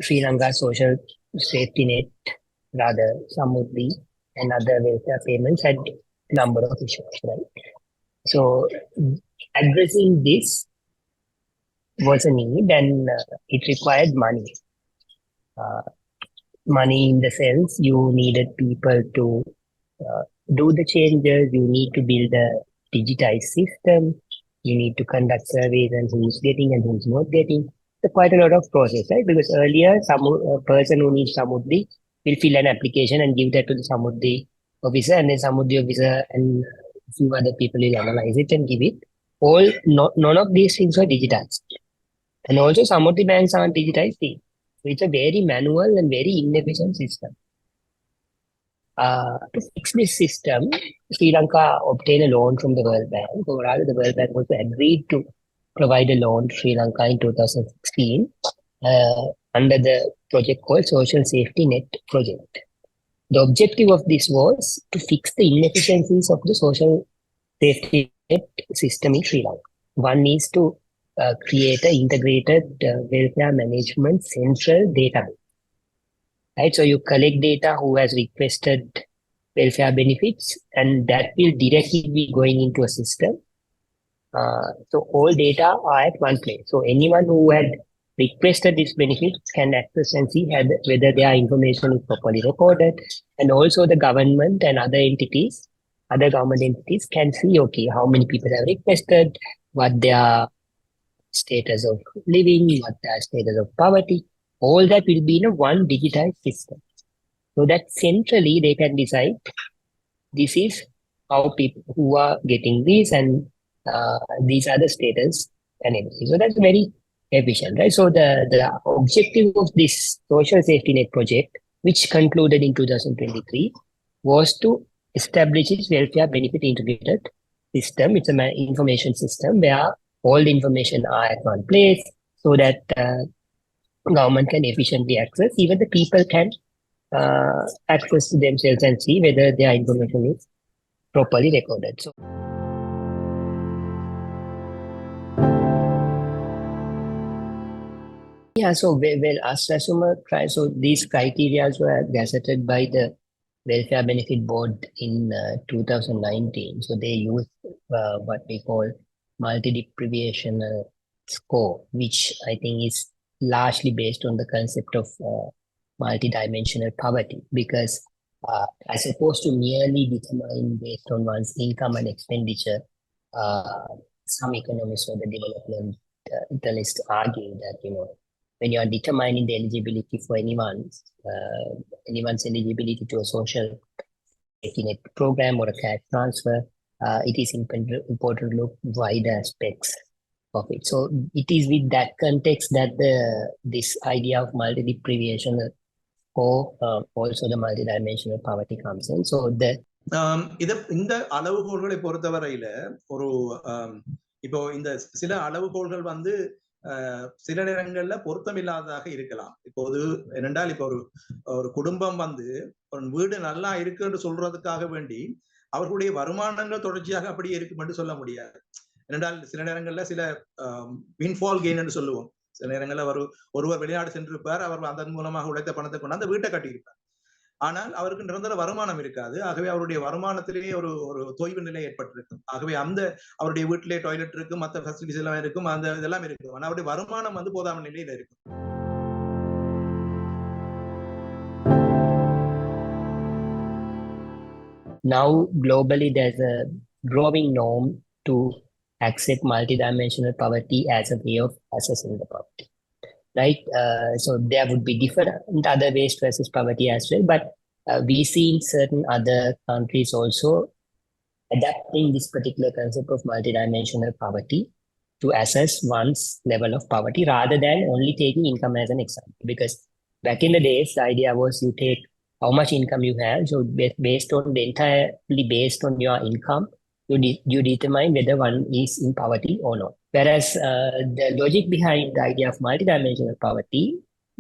Sri Lanka social safety net, rather Samurdhi and other welfare payments had a number of issues, right? So addressing this was a need, and it required money. Money in the sense you needed people to do the changes, you need to build a digitized system, you need to conduct surveys and who's getting and who's not getting. So quite a lot of process, right? Because earlier, a person who needs Samurdhi will fill an application and give that to the Samurdhi officer, and then Samurdhi officer and a few other people will analyze it and give it. None of these things were digitized. And also some of the banks aren't digitized. So it's a very manual and very inefficient system. To fix this system, Sri Lanka obtained a loan from the World Bank, or rather the World Bank also agreed to provide a loan to Sri Lanka in 2016 under the project called Social Safety Net Project. The objective of this was to fix the inefficiencies of the social safety net system in Sri Lanka. One is to create an integrated welfare management central database. Right, so you collect data who has requested welfare benefits, and that will directly be going into a system. So all data are at one place. So anyone who had requested this benefit can access and see whether their information is properly recorded, and also the government and other government entities can see, okay, how many people have requested, what their status of living, what their status of poverty. All that will be in a one digitized system. So that centrally they can decide this is how people who are getting this, and these are the status and everything. So that's very efficient, right? So the objective of this social safety net project, which concluded in 2023, was to establish its welfare benefit integrated system. It's an information system where all the information are at one place, so that government can efficiently access. Even the people can access to themselves and see whether their information is properly recorded. So yeah, so Aswesuma, so these criteria were gazetted by the Welfare Benefit Board in 2019. So they used what we call multi-deprivation score, which I think is largely based on the concept of multidimensional poverty, because as opposed to merely determine based on one's income and expenditure, some economists or the developmentalists argue that, when you are determining the eligibility for anyone's eligibility to a social safety net program or a cash transfer, it is important to look wider aspects of it. So it is with that context that this idea of multi-deprivation or also the multidimensional poverty comes in. So இந்த அளவுகோல்களை பொறுத்தவரையில ஒரு இப்போ இந்த சில அளவுகோல்கள் வந்து சில நேரங்கள்ல பொருத்தமில்லாததாக இருக்கலாம். இப்போது என்னென்றால் இப்போ ஒரு குடும்பம் வந்து ஒரு வீடு நல்லா இருக்குன்னு சொல்றதுக்காக வேண்டி அவர்களுடைய வருமானங்கள் தொடர்ச்சியாக அப்படியே இருக்கும் என்று சொல்ல முடியாது. என்னென்றால் சில நேரங்கள்ல சில வின்ஃபால் கெயின் என்று சொல்லுவோம். சில நேரங்கள்ல ஒருவர் வெளிநாடு சென்றிருப்பார், அவர் அதன் மூலமாக உழைத்த பணத்தை கொண்டு அந்த வீட்டை கட்டியிருப்பார். ஆனால் அவருக்கு நிரந்தர வருமானம் இருக்காது. ஆகவே அவருடைய வருமானத்திலேயே ஒரு தொய்வு நிலை ஏற்பட்டிருக்கும். ஆகவே அவருடைய வீட்டிலே டாய்லெட் இருக்கும், மற்ற ஃபெசிலிட்டிஸ் எல்லாம் இருக்கும், அந்த இதெல்லாம் இருக்கும். ஆனால் அவருடைய வருமானம் வந்து போதாம நிலையில இருக்கும். Now globally there's a growing norm to accept multidimensional poverty as a way of assessing the poverty. Right? So there would be different other ways to assess poverty as well, but we see in certain other countries also adapting this particular concept of multidimensional poverty to assess one's level of poverty rather than only taking income as an example. Because back in the days, the idea was you take how much income you have, so entirely based on your income, you determine whether one is in poverty or not. Whereas the logic behind the idea of multidimensional poverty,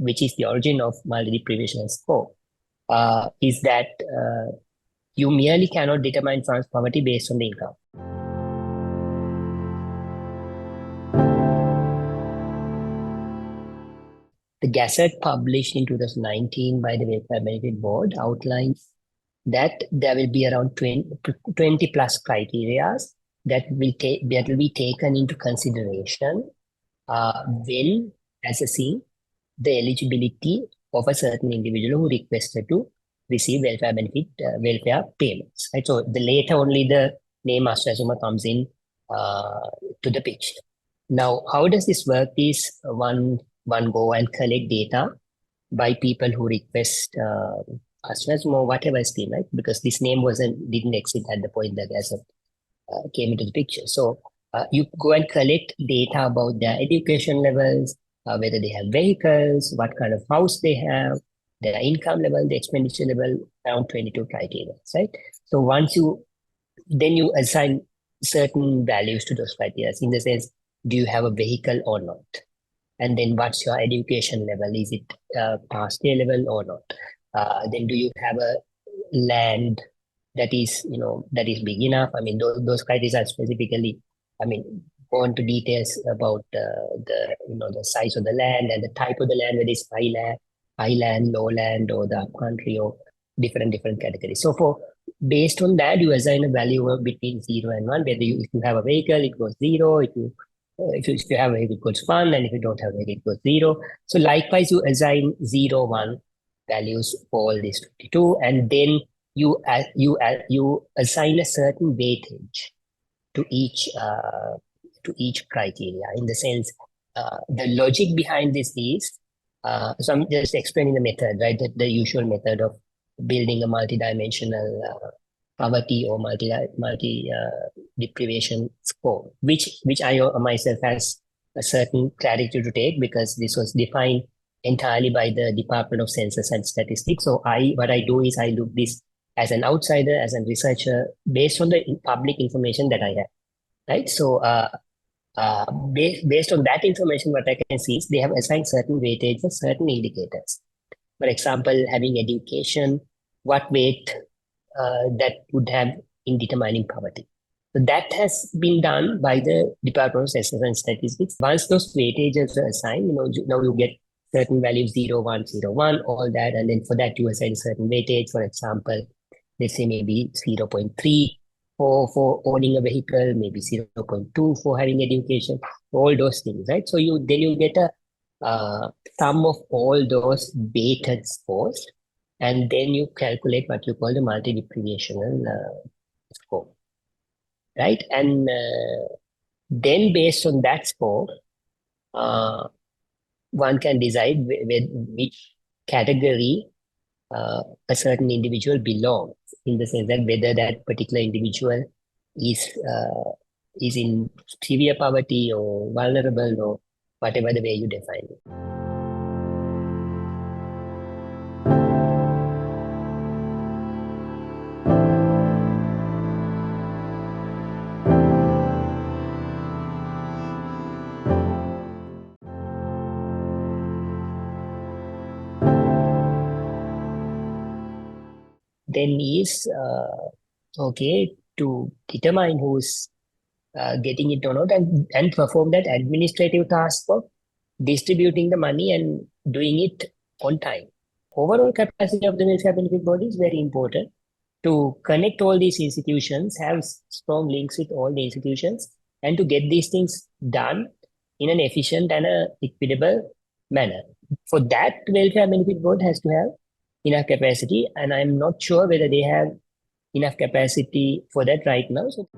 which is the origin of multi-deprivation score, is that you merely cannot determine one's poverty based on the income. The Gazette published in 2019 by the Welfare Benefit Board outlines that there will be around 20 plus criteria that will be taken into consideration when assessing the eligibility of a certain individual who requested to receive welfare payments. Right? So the later only the name Aswesuma comes in to the picture. Now, how does this work? Is one go and collect data by people who request Aswesuma or whatever scheme, right? Because this name didn't exist at the point that as came into the picture. So you go and collect data about their education levels, whether they have vehicles, what kind of house they have, their income level, the expenditure level, around 22 criteria, right? So then you assign certain values to those criteria in the sense, do you have a vehicle or not? And then what's your education level? Is it past A level or not? Then do you have a land that is big enough? I mean, those criteria are specifically, I mean, go into details about the size of the land and the type of the land, whether it's highland, lowland, or the upcountry, or different categories. So based on that, you assign a value between 0 and 1. Whether if you have a vehicle, it goes 0. If you have a vehicle, it goes 1, and if you don't have a vehicle, it goes 0. So likewise, you assign 0, 1 values for all these 52, and then you assign a certain weightage to each criteria. In the sense, the logic behind this is, so I'm just explaining the method, right? The usual method of building a multidimensional poverty or multi deprivation score, which I myself has a certain clarity to take, because this was defined entirely by the Department of Census and Statistics. So what I do is I look this as an outsider, as a researcher, based on the public information that I have, right? So based on that information, what I can see is they have assigned certain weightage for certain indicators. For example, having education, what weight that would have in determining poverty. So that has been done by the Department of Census and Statistics. Once those weightages are assigned, now you get certain values, 0, 1, 0, 1, all that. And then for that, you assign a certain weightage. For example, let's say maybe 0.3 for owning a vehicle, maybe 0.2 for having education, all those things, right? So you get a sum of all those weighted scores, and then you calculate what you call the multi-deprivational score, right? And then based on that score, one can decide which category a certain individual belongs, in the sense that whether that particular individual is in severe poverty or vulnerable, or whatever the way you define it. Then is okay to determine who's getting it or not, and perform that administrative task of distributing the money and doing it on time. Overall capacity of the welfare benefit body is very important to connect all these institutions, have strong links with all the institutions, and to get these things done in an efficient and equitable manner. For that, welfare benefit board has to have enough capacity, and I'm not sure whether they have enough capacity for that right now. So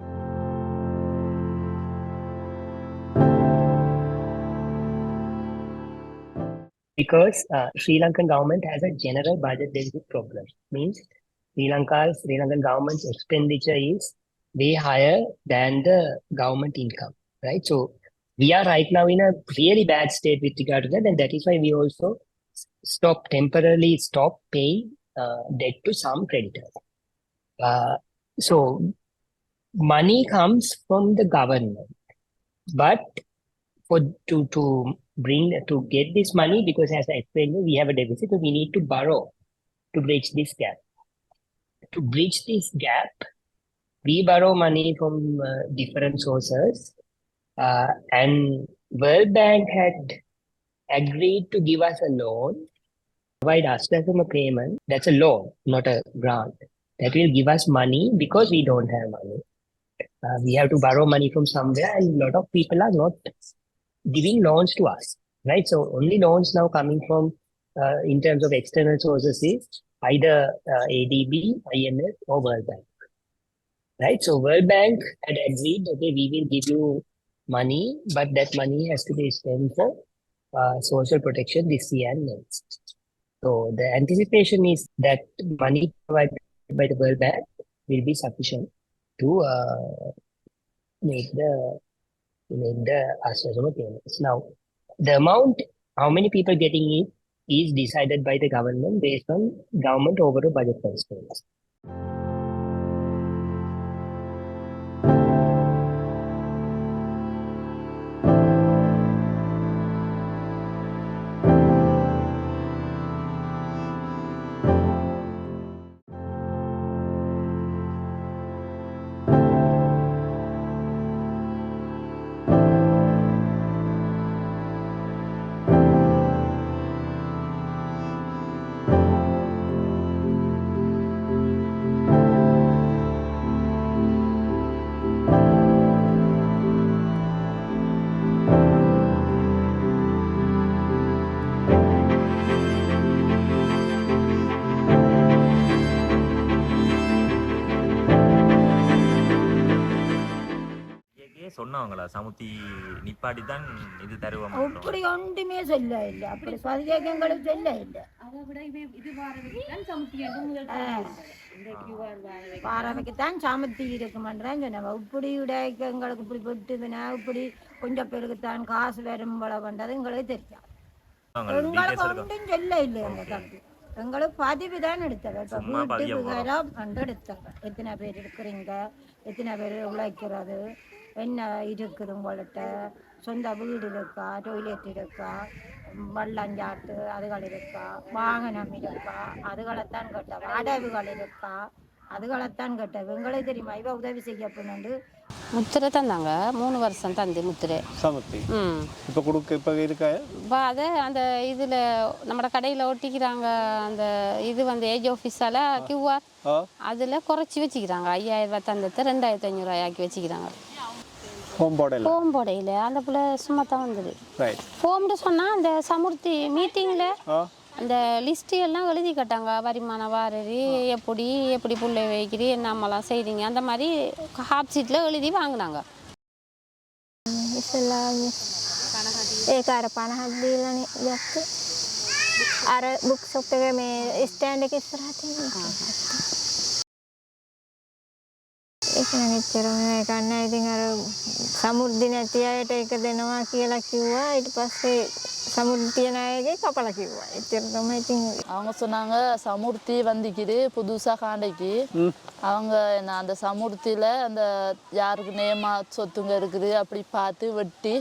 because Sri Lankan government has a general budget deficit problem, means Sri Lankan government's expenditure is way higher than the government income, right? So we are right now in a really bad state with regard to that, and that is why we also temporarily stop paying debt to some creditors. So money comes from the government, but to get this money, because as I explained, we have a deficit, so we need to borrow to bridge this gap. To bridge this gap, we borrow money from different sources, and World Bank had agreed to give us a loan, provide us as a payment. That's a loan, not a grant. That will give us money because we don't have money. We have to borrow money from somewhere, and a lot of people are not giving loans to us, right? So only loans now coming from, in terms of external sources, is either ADB, IMF, or World Bank, right? So World Bank had agreed, okay, we will give you money, but that money has to be spent for social protection this year and next. So the anticipation is that money provided by the World Bank will be sufficient to make the Aswesuma payments. Now, the amount, how many people getting it, is decided by the government based on government overall budget constraints. சொன்னவங்களா Samurdhi நிப்பாட்டி தான் இது தருவோம் அப்படி ஒன்றுமே சொல்ல இல்லை. அப்படி பதினேங்களுக்கு சொல்ல இல்லை. வாரவைக்குத்தான் சமுத்தி இருக்குமென்றான் சொன்னாங்க. இப்படி உடைக்க எங்களுக்கு இப்படி விட்டுதுன்னா இப்படி கொஞ்சம் பேருக்குத்தான் காசு வரும் போல பண்ணுறது எங்களுக்கு தெரியும். எங்களுக்கு ஒன்றும் சொல்ல இல்லை. எங்க தம்பி எங்களுக்கு பதிவு தான் எடுத்தவ. இப்போ வீட்டு விவரம் எடுத்தவ. எத்தனை பேர் இருக்கிறீங்க, எத்தனை பேர் உழைக்கிறது, என்ன இருக்குது உங்கள்கிட்ட, சொந்த வீடு இருக்கா, டொய்லெட் இருக்கா, வள்ளஞ்சாட்டு அதுகள் இருக்கா, வாகனம் இருக்கா, அதுகளைத்தான் கேட்டவ. அடைவுகள் இருக்கா, அதுகளைத்தான் கேட்டவ. எங்களுக்கு தெரியுமா இவ உதவி செய்ய போனு. முத்திரை தந்தாங்க 3 வருஷம் தந்தி முத்திரை சமத்தி. இப்போ கொடுக்க இப்போ இருக்கா? இப்போ அதை அந்த இதில் நம்ம கடையில் ஒட்டிக்கிறாங்க. அந்த இது வந்து ஏஜ் ஆஃபீஸால் கியூஆர் அதில் குறைச்சி வச்சுக்கிறாங்க. 5000 ரூபா தந்தத்தை 2500 ஆக்கி வச்சுக்கிறாங்க. ஃபோம் போடையில் அந்த பிள்ளை சும்மா தான் வந்தது. ஃபோம்னு சொன்னால் அந்த சமுர்த்தி மீட்டிங்கில் அந்த லிஸ்ட்டு எல்லாம் எழுதி கட்டாங்க. வருமான வாரரி எப்படி எப்படி புள்ளை வைக்கிறி என்னமெல்லாம் செய்கிறீங்க அந்த மாதிரி ஹாப் சீட்டில் எழுதி வாங்கினாங்க. ඒක අර 50ක් දීලානේ ගත්තේ. අර බුක් ෂොප් එකේ මේ ස්ටෑන්ඩ් එක ඉස්සරහ තියෙනවා. ඒක නම් එච්චර නෑ කන්නේ. ඉතින් අර සමුද්දි නැති අයට ඒක දෙනවා කියලා කිව්වා. ඊට පස්සේ சமுர்த்தி தியன அயகே கப்பல கிவா. எத்தனை තමයි ඉතින් அவங்க சொன்னாங்க சமுர்த்தி வந்திக்குது புதுசா காண்டைக்கு. அவங்க அந்த சமுர்த்தியில அந்த யாருக்கு நேமா சொத்துங்க இருக்குது அப்படி பார்த்து வெட்டி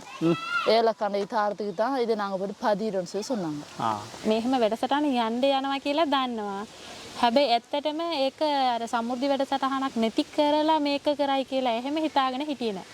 ஏலக்கண்டை தாரத்துக்கு தான் இது நாங்கள் போய் பதிரோன்னு சொல்லி சொன்னாங்க. මෙහෙම වැඩසටහන යන්න යනවා කියලා දන්නවා. හැබැයි ඇත්තටම ඒක අර සමුද්‍රි වැඩසටහනක් නැති කරලා මේක කරයි කියලා එහෙම හිතාගෙන හිටියේ නෑ.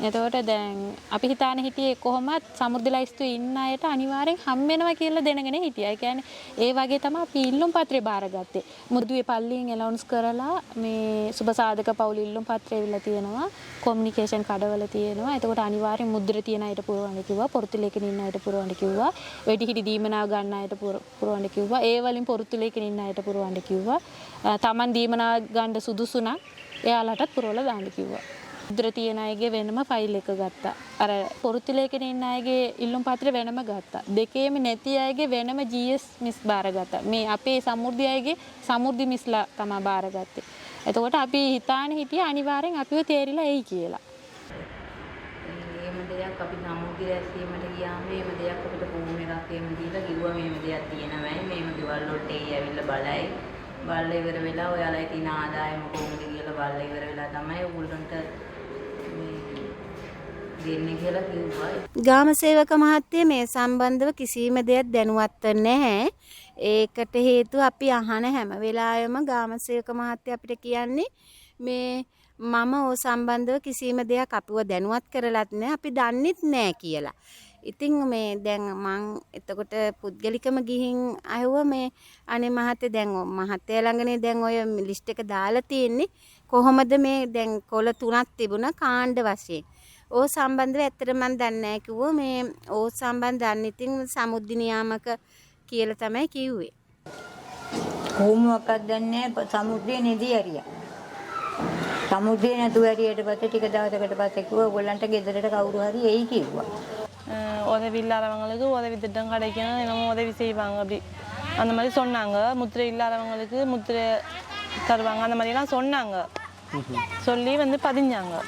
එතකොට දැන් අපි හිතාන හිටියේ කොහොමත් සමුද්‍රලයිස්තු ඉන්න අයට අනිවාර්යෙන් හම් වෙනවා කියලා දැනගෙන හිටියා. ඒ කියන්නේ ඒ වගේ තමයි අපි ඉල්ලුම් පත්‍රය බාරගත්තේ. මුදුවේ පල්ලියෙන් ඇලවුන්ස් කරලා මේ සුබසාධක පවුල් ඉල්ලුම් පත්‍රය ඉවිල්ලා තියෙනවා. කොමියුනිකේෂන් කඩවල තියෙනවා. එතකොට අනිවාර්යෙන් මුද්‍ර තියෙන අයට පුරවන්න කිව්වා. පොරතුලේකින් ඉන්න අයට පුරවන්න කිව්වා. වෙටිහිටි දීමනාව ගන්න අයට පුරවන්න කිව්වා. ඒ වලින් පොරතුලේකින් ඉන්න අයට පුරවන්න කිව්වා. Taman දීමනාව ගන්න සුදුසු නම් එයාලටත් පුරවලා දාන්න කිව්වා. මුද්‍ර තියෙන අයගේ වෙනම ෆයිල් එක ගත්තා. අර පොරතුලේකින් ඉන්න අයගේ ඉල්ලුම් පත්‍රය වෙනම ගත්තා. දෙකේම නැති අයගේ වෙනම GS මිස් බාරගත්තා. මේ අපේ සමුර්ධි අයගේ සමුර්ධි මිස්ලා තමයි බාරගත්තේ. එතකොට අපි හිතාන හිටියේ අනිවාර්යෙන් අපිව තේරිලා එයි කියලා. මේම දෙයක් අපි සමුර්ධි රැස්වීමට ගියාම මේම දෙයක් අපිට ෆෝම් එකක් එහෙම දීලා කිව්වා මේම දෙයක් තියෙනවයි මේම ගෙවල් වලට එයි ඇවිල්ලා බලයි. බලලා ඉවර වෙලා ඔයාලා තියෙන ආදායම කොහොමද කියලා බලලා ඉවර වෙලා තමයි උගලන්ට ගාම සේවක මහත්තය මේ සම්බන්ධව කිසිම දෙයක් දැනුවත් නැහැ. ඒකට හේතුව අපි අහන හැම වෙලාවෙම ගාම සේවක මහත්තය අපිට කියන්නේ මේ මම ඕ සම්බන්ධව කිසිම දෙයක් අපිව දැනුවත් කරලත් නැහැ අපි දන්නෙත් නැහැ කියලා. ඉතින් මේ දැන් මං එතකොට පුද්ගලිකම ගිහින් ආවුවා මේ අනේ මහත්තයා දැන් මහත්තයා ළඟනේ දැන් ඔය ලිස්ට් එක දාලා තියෙන්නේ කොහොමද මේ දැන් කොළ 3ක් තිබුණා කාණ්ඩ වශයෙන්. ඕ සම්බන්ධව ඇත්තට මම දන්නේ නැහැ කිව්වා මේ ඕ සම්බන්ධ දන්නේ ඉතින් සමුද්දි නියාමක කියලා තමයි කිව්වේ. කොහොමවත් දන්නේ සමුද්‍රේ නිදි ඇරියා. සමුද්‍රේ නැතුව ඇරියට පස්සේ ටික දවසකට පස්සේ කිව්වා ඔයගොල්ලන්ට ගෙදරට කවුරු හරි එයි කිව්වා. உதவி இல்லாதவங்களுக்கு உதவி திட்டம் கிடைக்கணும் என்னமோ உதவி செய்வாங்க அப்படி அந்த மாதிரி சொன்னாங்க. முத்திரை இல்லாதவங்களுக்கு முத்திரை தருவாங்க அந்த மாதிரிலாம் சொன்னாங்க. சொல்லி வந்து பதிஞ்சாங்க.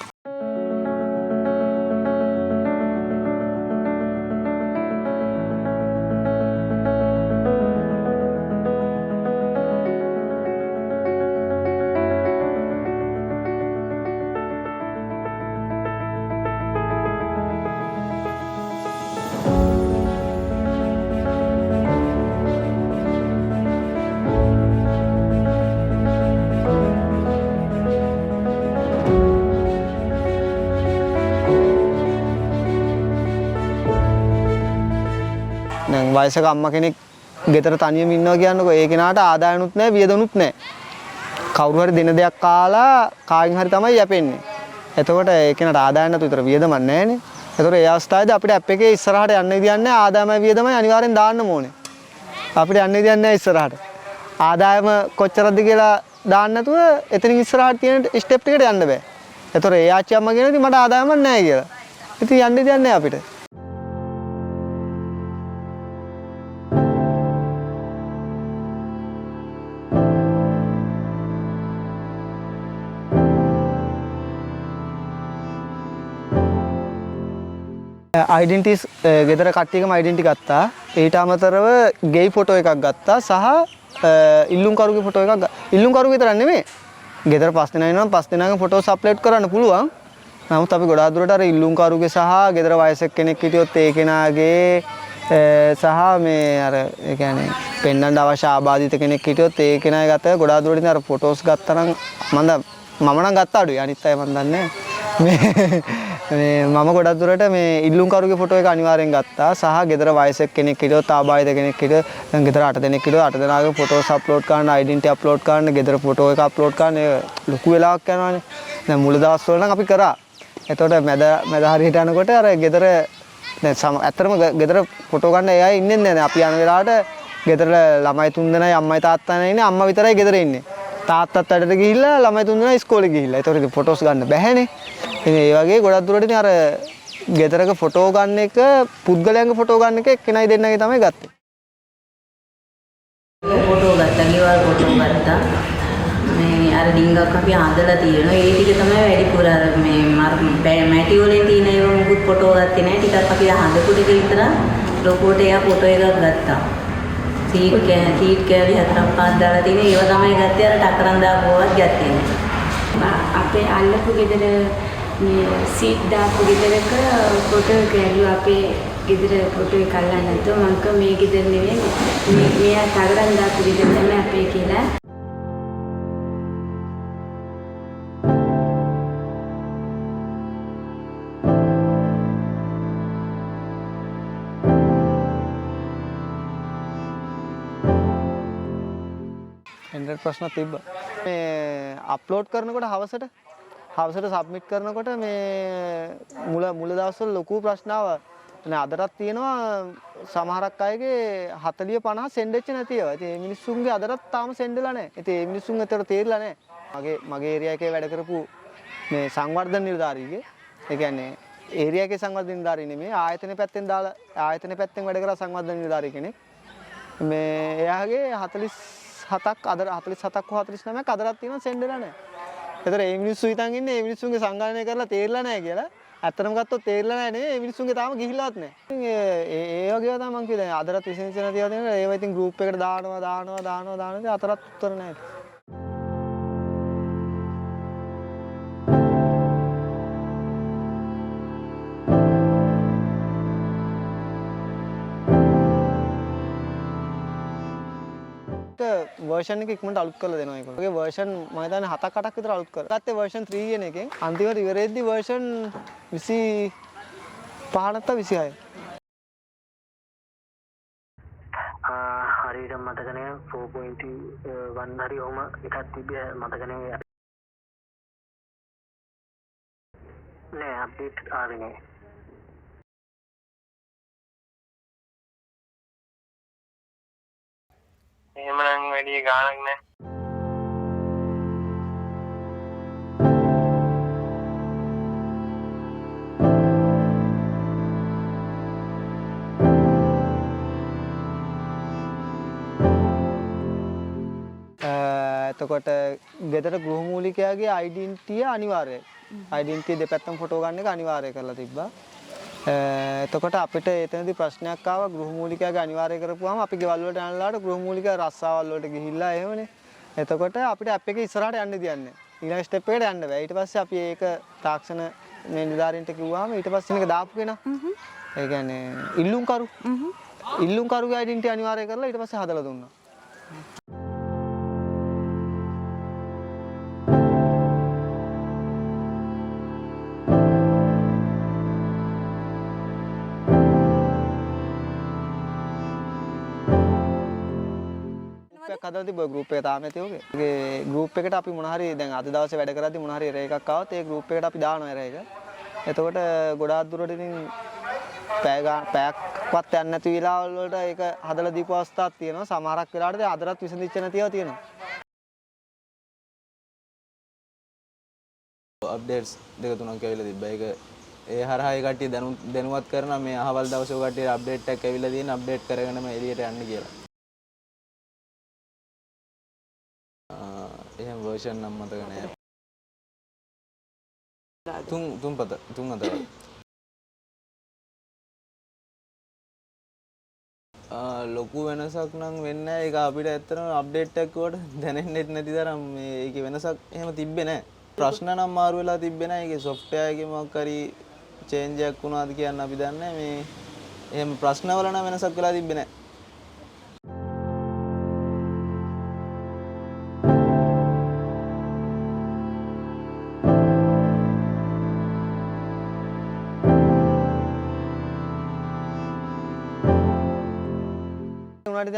දැන් වයසක අම්මා කෙනෙක් ගෙදර තනියම ඉන්නවා කියන්නකො ඒ කෙනාට ආදායනුත් නැහැ වියදනුත් නැහැ. කවුරු හරි දෙන දෙයක් කාලා කායින් හරි තමයි යැපෙන්නේ. එතකොට ඒ කෙනාට ආදායන නැතු විතර වියදමක් නැහැනේ. එතකොට ඒ අවස්ථාවේදී අපිට ඇප් එකේ ඉස්සරහට යන්න විදියක් නැහැ. ආදායමයි වියදමයි අනිවාර්යෙන් දාන්න ඕනේ. අපිට යන්න විදියක් නැහැ ඉස්සරහට. ආදායම කොච්චරද කියලා දාන්න නැතුව එතනින් ඉස්සරහට තියෙන ස්ටෙප් එකට යන්න බෑ. එතකොට ඒ ආච්චි අම්මා කියනවා ඉතින් මට ආදායමක් නැහැ කියලා. ඉතින් යන්න විදියක් නැහැ අපිට. ඩෙන්ටිස් ගෙදර කට්ටියකම ඩෙන්ටි ගත්තා. ඊට අමතරව ගෙයි ෆොටෝ එකක් ගත්තා සහ ඉල්ලුම් කරුගේ ෆොටෝ එකක් ඉල්ලුම් කරු විතරක් නෙමෙයි. ගෙදර 5 දෙනා ඉන්නවා 5 දෙනාගේ ෆොටෝස් අප්ලෝඩ් කරන්න පුළුවන්. නමුත් අපි ගොඩාක් දුරට අර ඉල්ලුම් කරුගේ සහ ගෙදර වයසක කෙනෙක් හිටියොත් ඒ කෙනාගේ සහ මේ අර ඒ කියන්නේ පෙන්වන්න අවශ්‍ය ආබාධිත කෙනෙක් හිටියොත් ඒ කෙනාගේ ගත ගොඩාක් දුරට ඉතින් අර ෆොටෝස් ගත්තා නම් මම නම් ගත්තා අඩුයි. අනිත් අය මන් දන්නේ මේ මම ගොඩක් දුරට මේ ඉල්ලුම් කරුගේ ෆොටෝ එක අනිවාර්යෙන් ගත්තා සහ ගෙදර වයසක කෙනෙක් හිටියොත් ආබාධිත කෙනෙක් හිටියොත් දැන් ගෙදර 8 දෙනෙක් හිටියොත් 8 දෙනාගේ ෆොටෝස් අප්ලෝඩ් කරන්න ඩෙන්ටි අප්ලෝඩ් කරන්න ගෙදර ෆොටෝ එක අප්ලෝඩ් කරන්න ලොකු වෙලාවක් යනවානේ. දැන් මුල දවස්වල නම් අපි කරා. එතකොට මැද හරියට යනකොට අර ගෙදර දැන් ඇත්තටම ගෙදර ෆොටෝ ගන්න ඒ අය ඉන්නේ නැහැ. අපි යන වෙලාවට ගෙදර ළමයි 3 දෙනයි අම්මයි තාත්තයි ඉන්නේ. අම්මා විතරයි ගෙදර ඉන්නේ. තාත්තත් වැඩට ගිහිල්ලා ළමයි 3 දෙනා ඉස්කෝලේ ගිහිල්ලා. ඒතකොට ඉතින් ෆොටෝස් ගන්න බැහැනේ. ඉතින් ඒ වගේ ගොඩක් දුරට ඉතින් අර ගෙදරක ෆොටෝ ගන්න එක පුද්ගලයන්ගේ ෆොටෝ ගන්න එක එක්කෙනයි දෙන්නගේ තමයි ගත්තේ. ෆොටෝ ගත්තා, ගෙවල් ෆොටෝ ගත්තා. මේ අර ඩිංගක් අපි හදලා තියෙනවා. ඒ ටික තමයි වැඩිපුර අර මේ මැටි වලින් තියෙන ඒවා මුකුත් ෆොටෝ ගත්තේ නැහැ. ටිකක් අපි හදපු ටික විතර ලොකෝට එයා ෆොටෝ එකක් ගත්තා. සීට් කෑලි 4ක් 5ක් දාලා තියෙන ඒවා තමයි ගත්තේ. අර ටකරන් දාපුවාවත් ගත්තේ නැහැ. අපේ අල්ලපු ගෙදර මේ සීට් දාපු ගෙදරක ෆොටෝ කෑලි අපේ ගෙදර ෆොටෝ එක අල්ලන්න නැතුව මම කිව්වා මේ ගෙදර නෙවෙයි මෙයා ටකරන් දාපු ගෙදර තමයි අපේ කියලා. ප්‍රශ්න තිබ්බා. මේ අප්ලෝඩ් කරනකොට හවසට සබ්මිට් කරනකොට මේ මුල දවස්වල ලොකු ප්‍රශ්න ආවා. අදටත් තියෙනවා සමහරක් අයගේ 40 50 සෙන්ඩ් වෙච්ච නැති ඒවා. ඉතින් මේ මිනිස්සුන්ගේ අදටත් තාම සෙන්ඩ්ලා නැහැ. ඉතින් මේ මිනිස්සුන් අතර තේරිලා නැහැ. මගේ ඒරියා එකේ වැඩ කරපු මේ සංවර්ධන නිලධාරීගේ ඒ කියන්නේ ඒරියා එකේ සංවර්ධන නිලධාරී නෙමෙයි ආයතන පැත්තෙන් වැඩ කරා සංවර්ධන නිලධාරී කෙනෙක්. මේ එයාගේ 47ක් අද 47ක් හෝ 49ක් අදටත් තියෙනවා සෙන්ඩ්ලා නැහැ. ඒතර මේ මිනිස්සු හිතන් ඉන්නේ මේ මිනිස්සුන්ගේ සංගණනය කරලා තේරිලා නැහැ කියලා. ඇත්තටම ගත්තොත් තේරිලා නැහැ නේ මේ මිනිස්සුන්ගේ තාම ගිහිල්ලවත් නැහැ. ඉතින් ඒ වගේ තමයි මම කිව්වේ දැන් අදටත් විශේෂණ තියලා තියෙනවා. ඒවා ඉතින් ගෲප් එකට දානවා ඉතින් අතරත් උත්තර නැහැ. version එක ඉක්මනට අලුත් කරලා දෙනවා ඒගොල්ලෝ. ඒකේ version මම හිතන්නේ 7-8ක් විතර අලුත් කරලා. ගත්තේ version 3 කියන එකෙන් අන්තිමට ඉවරෙද්දි version 25 නැත්නම් 26. ඊට මතක නෑ 4.1 හරි ඔහම එකක් තිබ්බේ මතක නෑ නෑ අප්ඩේට් ආවේ නෑ එහෙමනම් වැඩි ගාණක් නෑ එතකොට ගෙදර ගෘහමූලිකයාගේ ඩෙන්ටිටිය අනිවාර්යයි. ඩෙන්ටිටිය දෙපැත්තම ෆොටෝ ගන්න එක අනිවාර්ය කරලා තිබ්බා. එතකොට අපිට එතනදී ප්‍රශ්නයක් ආවා ගෘහමූලිකයාගේ අනිවාර්ය කරපුවාම අපි ගෙවල් වලට යනලාට ගෘහමූලිකයා රස්සාවල් වලට ගිහිල්ලා එහෙමනේ. එතකොට අපිට ඇප් එකේ ඉස්සරහට යන්න දෙන්නේ. ඊළඟ ස්ටෙප් එකට යන්න බෑ. ඊට පස්සේ අපි ඒක තාක්ෂණ මේ නිලධාරීන්ට කිව්වාම ඊට පස්සේ මේක දාපු කෙනා. ඒ කියන්නේ ඉල්ලුම් කරුගේ ඩෙන්ටිටිය අනිවාර්ය කරලා ඊට පස්සේ හදලා දුන්නා. හදලා තිබ්බ ගෲප් එක තාම නැති ඔගේ. ඒ ගෲප් එකට අපි මොන හරි දැන් අද දවසේ වැඩ කරද්දි මොන හරි එරර් එකක් ආවොත් ඒ ගෲප් එකට අපි දානවා එරර් එක. එතකොට ගොඩාක් දුරට ඉතින් පැයක්වත් යන්නේ නැති වෙලාවල් වලට ඒක හදලා දීපු අවස්ථාවක් තියෙනවා. සමහරක් වෙලාවට දැන් අදටත් විසඳිච්ච නැතිව තියෙනවා. අප්ඩේට්ස් දෙක තුනක් ඇවිල්ලා තිබ්බා. ඒක ඒ හරහා ඒ කට්ටිය දැනුවත් කරනවා මේ අහවල් දවසේ ඔය කට්ටිය අප්ඩේට් එකක් ඇවිල්ලා තියෙන අප්ඩේට් කරගෙනම එළියට යන්න කියලා. එහෙම version නම් මතක නෑ. තුන් අතර. ලොකු වෙනසක් නම් වෙන්නේ නැහැ. ඒක අපිට ඇත්තටම අප්ඩේට් එකක් කොට දැනෙන්නේ නැති තරම් මේ ඒකේ වෙනසක් එහෙම තිබ්බේ නැහැ. ප්‍රශ්න නම් මාරු වෙලා තිබ්බේ නැහැ. ඒකේ software එකේ මොකක් හරි change එකක් වුණාද කියන්න අපි දන්නේ මේ එහෙම ප්‍රශ්න වල නම් වෙනසක් වෙලා තිබ්බේ නැහැ.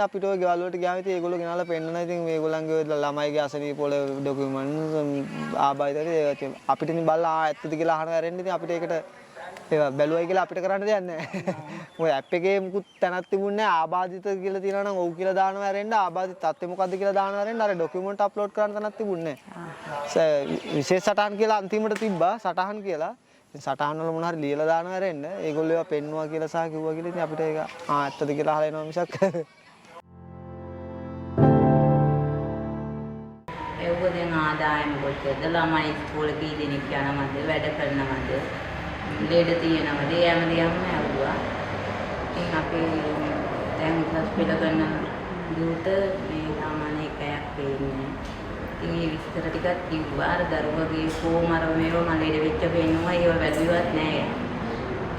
අපිට ඔය ගෙවල් වලට ගියාම ඉතින් ඒගොල්ලෝ ගෙනාලා පෙන්නනවා ඉතින් මේගොල්ලන්ගේ ඔය ළමයිගේ අසනීප වල ඩොකියුමන්ට්ස් ආබාධිත අපිට ඉතින් බලලා ඇත්තද කියලා අහන හැරෙන්න ඉතින් අපිට ඒකට ඒවා බැලුවයි කියලා අපිට කරන්න දෙයක් නැහැ. ඔය ඇප් එකේ මුකුත් තැනක් තිබුණේ නැහැ. ආබාධිත කියලා තියෙනවා නම් ඔව් කියලා දානවා හැරෙන්න ආබාධිත තත්ත්වය මොකද්ද කියලා දානවා හැරෙන්න අර ඩොකියුමන්ට් අප්ලෝඩ් කරන්න තැනක් තිබුණේ නැහැ. විශේෂ සටහන් කියලා අන්තිමට තිබ්බා සටහන් කියලා. සටහන් වල මොන හරි ලියලා දානවා හැරෙන්න ඒගොල්ලෝ ඒවා පෙන්නවා කියලා සහ කිව්වා කියලා ඉතින් අපිට ඒක ඇත්තද කියලා අහලා එනවා මිසක් එව්ව දැන් ආදායම කොච්චරද ළමයි ඉස්කෝලේ කී දෙනෙක් යනවද වැඩ කරනවද ලේඩ තියෙනවද යෑමදියම් ඇහුවා. ඉතින් අපි දැන් උසස් පෙළ කරන දුට මේ සාමාන්‍ය එකයක් පේන්නේ. ඉතින් මේ විස්තර ටිකක් කිව්වා අර දරුවගේ ෆෝම් අර මේවා මම ලේඩ වෙච්ච පේනවා ඒව වැදුවත් නැහැ.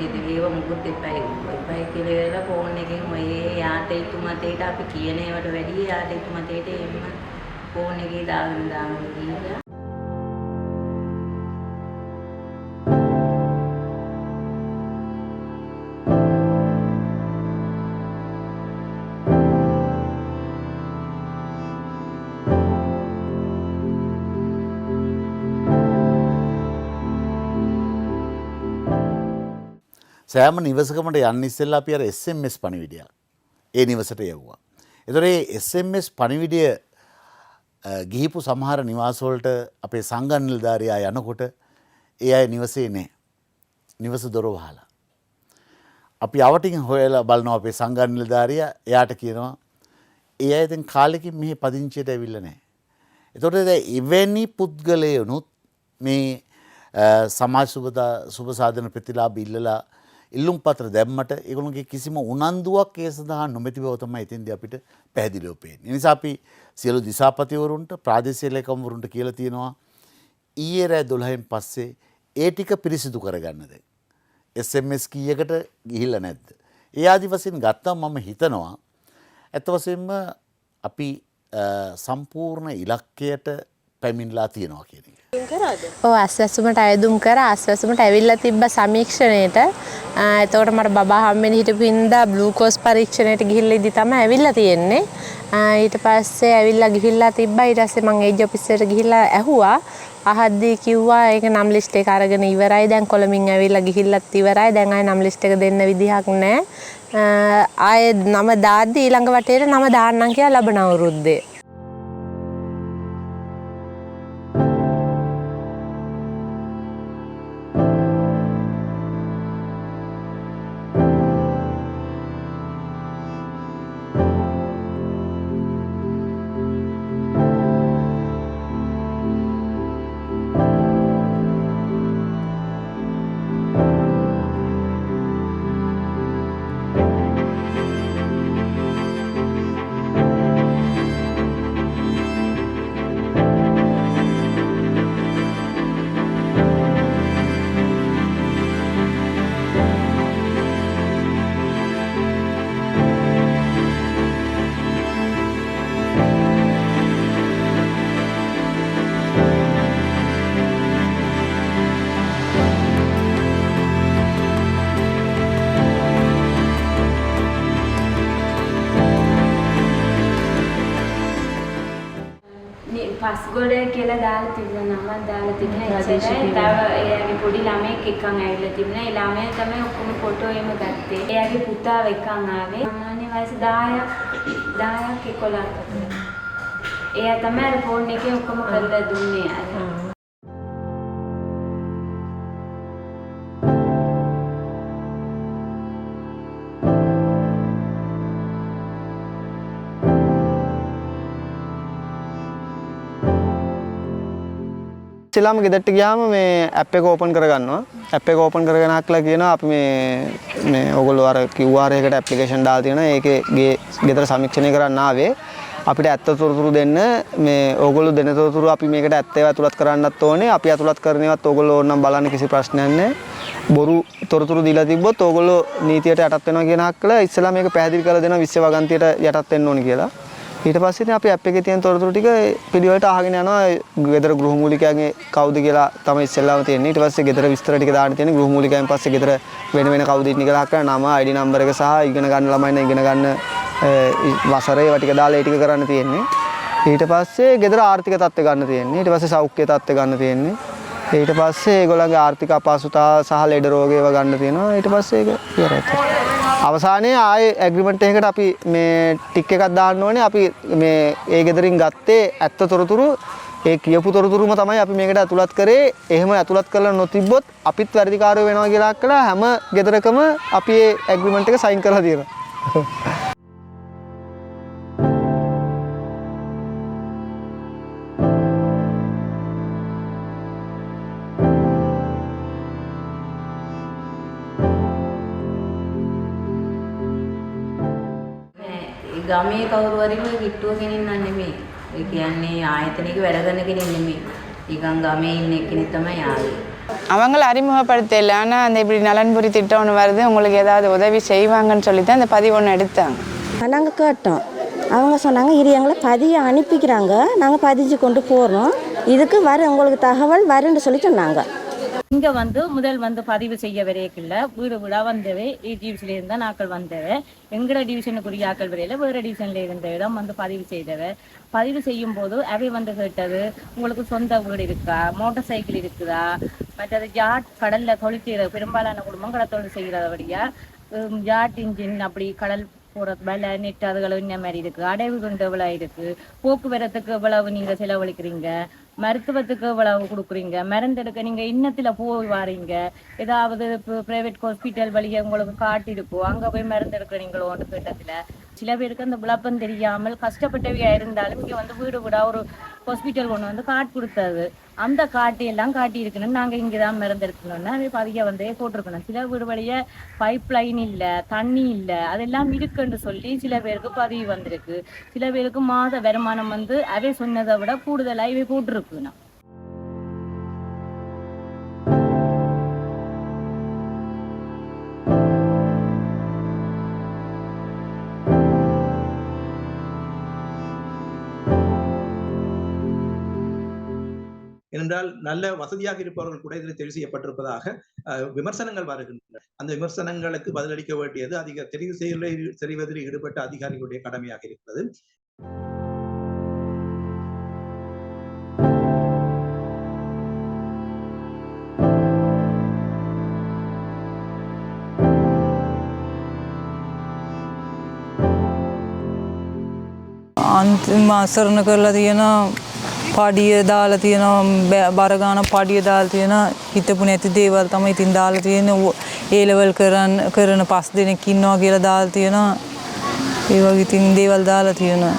ඉතින් ඒව මුකුත් එපයි කියලා ෆෝන් එකෙන් ඔය යාට ඉතුමතේට අපි කියන ඒවට වැඩි යාට ඉතුමතේට එන්න ෆෝන් එකේ දාගෙන ගිහිල්ලා සෑම නිවසකමට යන්න ඉස්සෙල්ලා අපි අර SMS පණිවිඩයක් ඒ නිවසට යවුවා. ඒතර ඒ SMS පණිවිඩය ගිහිපු සමහර නිවාස වලට අපේ සංඝ නිලධාරියා යනකොට ඒ අය නිවසේ නැහැ. නිවස දොර වහලා. අපි අවටින් හොයලා බලනවා අපේ සංඝ නිලධාරියා එයාට කියනවා ඒ අය දැන් කාලෙකින් මෙහි පදිංචියට ඇවිල්ලා නැහැ. ඒතකොට දැන් එවැනි පුද්ගලයනුත් මේ සමාජ සුබ සාධන ප්‍රතිලාභ ඉල්ලලා ඉල්ලුම් පත්‍ර දැම්මට ඒගොල්ලෝගේ කිසිම උනන්දුවක් ඒ සඳහා නොමැති බව තමයි එතෙන්දී අපිට පැහැදිලිව පේන්නේ. ඒ නිසා අපි සියලු දිසාපතිවරුන්ට ප්‍රාදේශීය ලේකම්වරුන්ට කියලා තියෙනවා ඊයේ රෑ 12න් පස්සේ ඒ ටික පිරිසිදු කරගන්න දැන්. SMS කීයකට ගිහිල්ලා නැද්ද? ඒ ආදි වශයෙන් ගත්තම මම හිතනවා ඇත්ත වශයෙන්ම අපි සම්පූර්ණ ඉලක්කයට පැමිණලා තියෙනවා කියන එක. ඔව් අස්වැසුමට අයදුම් කර අස්වැසුමට ඇවිල්ලා තිබ්බ සමීක්ෂණයට එතකොට මට බබා හම්බෙන්න හිටපු හින්දා ග්ලූකෝස් පරීක්ෂණයට ගිහිල්ලා ඉදි තමයි ඇවිල්ලා තියෙන්නේ. ඊට පස්සේ ඇවිල්ලා ගිහිල්ලා තිබ්බා. ඊට පස්සේ මම ඒජ් ඔෆිස් එකට ගිහිල්ලා ඇහුවා. අහද්දී කිව්වා ඒක නම් ලිස්ට් එක අරගෙන ඉවරයි. දැන් කොළඹින් ඇවිල්ලා ගිහිල්ලත් ඉවරයි. දැන් ආයේ නම් ලිස්ට් එක දෙන්න විදිහක් නැහැ. ආයේ නම දාද්දි ඊළඟ වටේට නම දාන්නම් කියලා ලබන අවුරුද්දේ. පස්ගොඩ කියලා දාලා තිබුණා නමක් දාලා තිබුණා එච්චරයි. තව එයාගේ පොඩි ළමයෙක් එක්කන් ඇවිල්ලා තිබුණා. ඒ ළමයා තමයි ඔක්කොම ෆොටෝ එම ගත්තේ. එයාගේ පුතාව එක්කන් ආවේ. සාමාන්‍ය වයස 10ක් 11ක්. එයා තමයි අර ෆෝන් එකේ ඔක්කොම කරලා දුන්නේ අර. ඉස්සෙල්ලාම ගෙදරට ගියාම මේ ඇප් එක ඕපන් කරගන්නවා. ඇප් එක ඕපන් කරගෙන ආක්ලා කියනවා අපි මේ ඕගොල්ලෝ අර QR එකකට ඇප්ලිකේෂන් දාලා තියෙනවා. ඒකේ ගෙදර සමීක්ෂණය කරන්න ආවේ. අපිට ඇත්ත තොරතුරු දෙන්න මේ ඕගොල්ලෝ දෙන තොරතුරු අපි මේකට ඇත්ත ඒවා ඇතුළත් කරන්නත් ඕනේ. අපි ඇතුළත් කරන ඒවාත් ඕගොල්ලෝ ඕනනම් බලන්න කිසි ප්‍රශ්නයක් නැහැ. බොරු තොරතුරු දීලා තිබ්බොත් ඕගොල්ලෝ නීතියට යටත් වෙනවා කියන ආක්ලා ඉස්සෙල්ලා මේක පැහැදිලි කරලා දෙනවා විශ්ව වගන්තියට යටත් වෙන්න ඕනේ කියලා. ඊට පස්සේ ඉතින් අපි ඇප් එකේ තියෙන තොරතුරු ටික පිළිවෙලට අහගෙන යනවා. ගෙදර ගෘහමූලිකයන්ගේ කවුද කියලා තමයි ඉස්සෙල්ලාම තියෙන්නේ. ඊට පස්සේ ගෙදර විස්තර ටික දාන්න තියෙන්නේ. ගෘහමූලිකයන් පස්සේ ගෙදර වෙන කවුද ඉන්නේ කියලා අහලා නම, ID නම්බර් එක සහ ඉගෙන ගන්න ළමයි නම් ඉගෙන ගන්න වසරේ ඒවා ටික දාලා ඒ ටික කරන්න තියෙන්නේ. ඊට පස්සේ ගෙදර ආර්ථික තත්ත්වය ගන්න තියෙන්නේ. ඊට පස්සේ සෞඛ්‍ය තත්ත්වය ගන්න තියෙන්නේ. ඊට පස්සේ ඒගොල්ලන්ගේ ආර්ථික අපහසුතාව සහ ලෙඩ රෝග ඒවා ගන්න තියෙනවා. ඊට පස්සේ ඒක ඉවරයි. අවසානයේ ආයේ ඇග්‍රීමන්ට් එකකට අපි මේ ටික් එකක් දාන්න ඕනේ. අපි මේ ඒ ගෙදරින් ගත්තේ ඇත්ත තොරතුරු ඒ කියපු තොරතුරුම තමයි අපි මේකට ඇතුළත් කරේ. එහෙම ඇතුළත් කරලා නොතිබ්බොත් අපිත් වැඩිකාරයෝ වෙනවා කියලා අක්කලා හැම ගෙදරකම අපි ඒ ඇග්‍රීමන්ට් එක සයින් කරලා තියෙනවා. ගමේ කවුරු හරි මේ කිට්ටුව කෙනෙක් නන් නෙමෙයි. ඒ කියන්නේ ආයතනික වැඩ කරන කෙනෙක් නෙමෙයි. ඊගන් ගමේ ඉන්න කෙනෙක් තමයි ආවේ. அவங்கள அறிமுகப்படுத்தல. ஆனால் அந்த இப்படி நலன்புரி திட்டம் ஒன்று வருது, உங்களுக்கு ஏதாவது உதவி செய்வாங்கன்னு சொல்லி தான் அந்த பதிவு ஒன்று எடுத்தாங்க. நாங்கள் கேட்டோம். அவங்க சொன்னாங்க இது எங்களை பதிய அனுப்பிக்கிறாங்க, நாங்கள் பதிஞ்சு கொண்டு போகிறோம், இதுக்கு உங்களுக்கு தகவல் வருன்னு சொல்லி சொன்னாங்க. இங்கே முதல் பதிவு செய்ய வரைக்குள்ள வீடு வீடாக வந்தவே டிவிஷன்ல இருந்தா நாட்கள் வந்தவை எங்கட டிவிஷனுக்குரிய ஆக்கள் வரையில வேறு டிவிஷன்ல இருந்த இடம் பதிவு செய்தவை. பதிவு செய்யும் போது அவை கேட்டது உங்களுக்கு சொந்த வீடு இருக்கா, மோட்டார் சைக்கிள் இருக்குதா, மற்றது யாட் கடல்ல தொழில் செய்கிற பெரும்பாலான குடும்பம் கடல் தொழில் செய்கிறபடியா யாட் இன்ஜின் அப்படி கடல் போகிறது வேலை நெட் அதுகளும் இந்த மாதிரி இருக்குது. அடைவு கொண்டு எவ்வளவு இருக்குது, போக்குவரத்துக்கு எவ்வளவு நீங்க செலவழிக்கிறீங்க, மருத்துவத்துக்கு எவ்வளவு கொடுக்குறீங்க, மருந்தெடுக்க நீங்க இன்னத்துல போய் வாரீங்க, ஏதாவது பிரைவேட் ஹாஸ்பிட்டல் வழியா உங்களுக்கு காட்டிருக்கோ அங்க போய் மருந்தெடுக்கிறீங்களோன்னு கேட்டதுல சில பேருக்கு அந்த விளப்பம் தெரியாமல் கஷ்டப்பட்டவையா இருந்தாலும் இங்க வீடு வீடா ஒரு ஹாஸ்பிட்டல் கொண்டு காட்டு கொடுத்தது. அந்த காட்டையெல்லாம் காட்டி இருக்கணும், நாங்க இங்கதான் மருந்தெடுக்கணும்னா அவை பதிய போட்டிருக்கணும். சில வீடு வழிய பைப் லைன் இல்ல, தண்ணி இல்ல, அதெல்லாம் இருக்குன்னு சொல்லி சில பேருக்கு பதிவு வந்திருக்கு. சில பேருக்கு மாத வருமானம் அவை சொன்னதை விட கூடுதலா இவை போட்டிருக்குண்ணா. ஏனென்றால் நல்ல வசதியாக இருப்பவர்கள் கூட இதில் தெரிவு செய்யப்பட்டிருப்பதாக விமர்சனங்கள் வருகின்றன. அந்த விமர்சனங்களுக்கு பதிலளிக்க வேண்டியது தெரிவு செய்வதில் ஈடுபட்ட அதிகாரிகளுடைய கடமையாக இருக்கிறது. අන්තිම අසරණ කරලා තියෙන පඩිය දාලා තියෙන බර ගන්න පඩිය දාලා තියෙන හිතපු නැති දේවල් තමයි ඉතින් දාලා තියෙන ඒ ලෙවල් කරන 5 දෙනෙක් ඉන්නවා කියලා දාලා තියෙනවා ඒ වගේ ඉතින් දේවල් දාලා තියෙනවා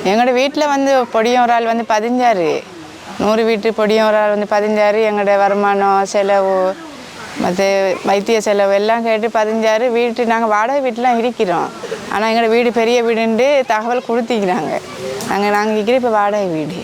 எங்களோட வீட்டில் வந்து பொடியும் ஒரு ஆள் வந்து 15 100 வீட்டு பொடியும் ஒரு ஆள் வந்து 15 எங்களோட வருமானம் செலவு மற்ற வைத்திய செலவு எல்லாம் கேட்டு 15 வீட்டு நாங்கள் வாடகை வீட்டிலாம் இருக்கிறோம். ஆனால் எங்களோட வீடு பெரிய வீடுண்டு தகவல் கொடுத்திக்கிறாங்க. நாங்கள் இருக்கிற இப்போ வாடகை வீடு.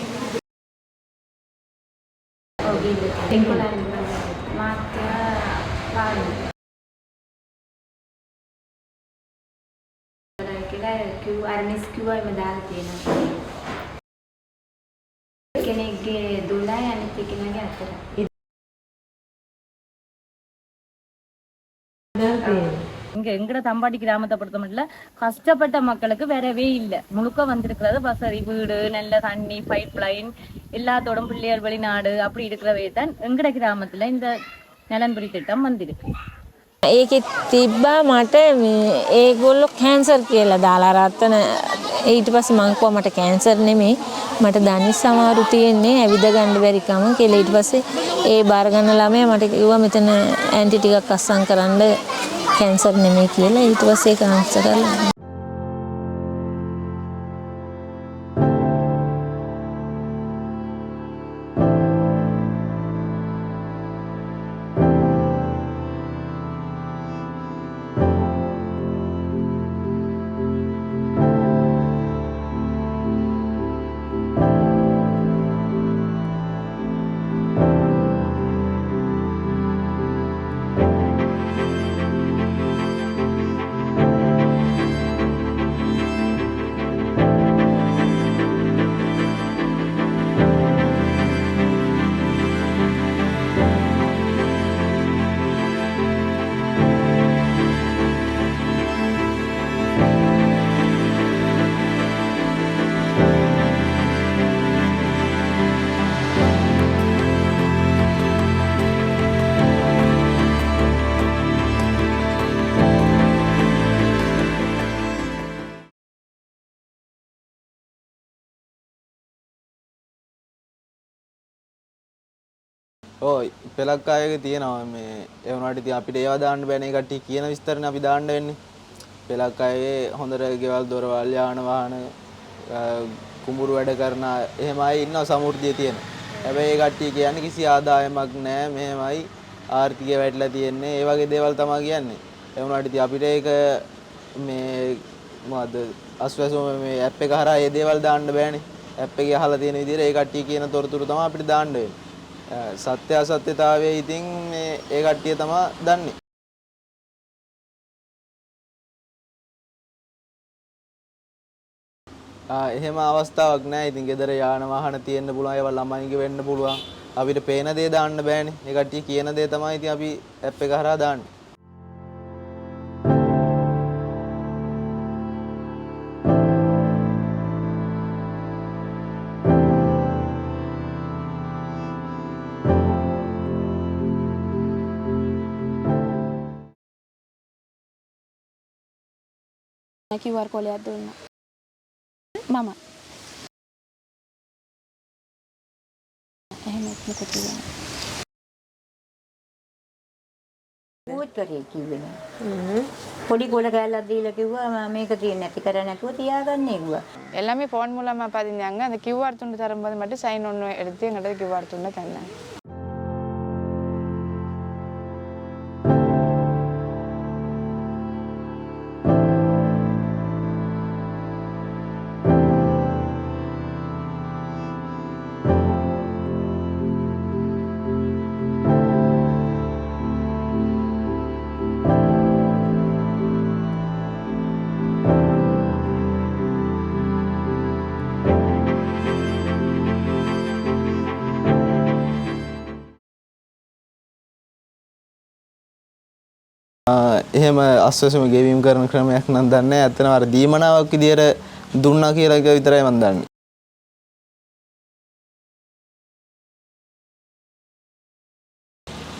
කෙනෙක්ගේ 12 අනිත් කෙනාගේ 4. இங்கே எங்கட தம்பாடி கிராமத்தை பொறுத்த மட்டும் கஷ்டப்பட்ட மக்களுக்கு வரவே இல்லை. முழுக்க வந்திருக்கிறது வசதி, வீடு, நல்ல தண்ணி, பைப் லைன், எல்லாத்தோடும் பிள்ளையார் வெளிநாடு அப்படி இருக்கிறவே தான் எங்கட கிராமத்தில் இந்த நலன்புரி திட்டம் வந்திருக்கு. ඒකෙ තිබ්බා මට ඒගොල්ලෝ කැන්සර් කියලා දාලා රත්තන ඊට පස්සේ මං කිව්වා මට කැන්සර් නෙමෙයි මට දනිස් සමාරු තියෙන්නේ ඇවිද ගන්න බැරි කම කියලා. ඊට පස්සේ ඒ බාර ගන්න ළමයා මට කිව්වා මෙතන ඇන්ටි ටිකක් අස්සම් කරන්න කැන්සර් නෙමෙයි කියලා. ඊට පස්සේ ඒක ආන්සර් කරලා ඔය පෙලක් අයගේ තියෙනවා මේ ඒ වුණාට ඉතින් අපිට ඒවා දාන්න බෑනේ. කට්ටිය කියන විස්තරනේ අපි දාන්න වෙන්නේ. පෙලක් අයගේ හොඳට ගෙවල් දොරවල් යාන වාහන කුඹුරු වැඩ කරන එහෙම අය ඉන්නවා සමෘද්ධිය තියෙන. හැබැයි ඒ කට්ටිය කියන්නේ කිසි ආදායමක් නැහැ මෙහෙමයි ආර්ථිකය වැටලා තියෙන්නේ. ඒ වගේ දේවල් තමයි කියන්නේ. ඒ වුණාට ඉතින් අපිට ඒක මේ මොකද අස්වැසුම මේ ඇප් එක හරහා මේ දේවල් දාන්න බෑනේ. ඇප් එකේ අහලා තියෙන විදිහට ඒ කට්ටිය කියන තොරතුරු තමයි අපිට දාන්න වෙන්නේ. සත්‍ය අසත්‍යතාවය ඉතින් මේ ඒ කට්ටිය තමයි දන්නේ. එහෙම අවස්ථාවක් නැහැ. ඉතින් ගෙදර යාන වාහන තියෙන්න පුළුවන්, ඒවා ළමයින්ගේ වෙන්න පුළුවන්. අපිට පේන දේ දාන්න බෑනේ. ඒ කට්ටිය කියන දේ තමයි ඉතින් අපි ඇප් එක හරහා දාන්නේ. QR කොලයක් දුන්නා. මම එහෙම මොකද කියන්නේ? උත්තරේ කිව්වේ නෑ. පොඩි කොල කෑල්ලක් දීලා කිව්වා මේක තියෙන්නේ නැති කර නැතුව තියාගන්න කිව්වා. எல்லாமே ஃபோன் மூலமாக பதிஞ்சாங்க. அந்த கியூஆர் துண்டு தரும்போது மட்டும் சைன் ஒன்று எடுத்து எங்கள்கிட்ட கியூஆர் துண்டை தந்தாங்க. එහෙම අස්වැසුම ගෙවීම් කරන ක්‍රමයක් නම් දන්නේ නැහැ. ඇත්තටම අර දීමනාවක් විදියට දුන්නා කියලා එක විතරයි මම දන්නේ.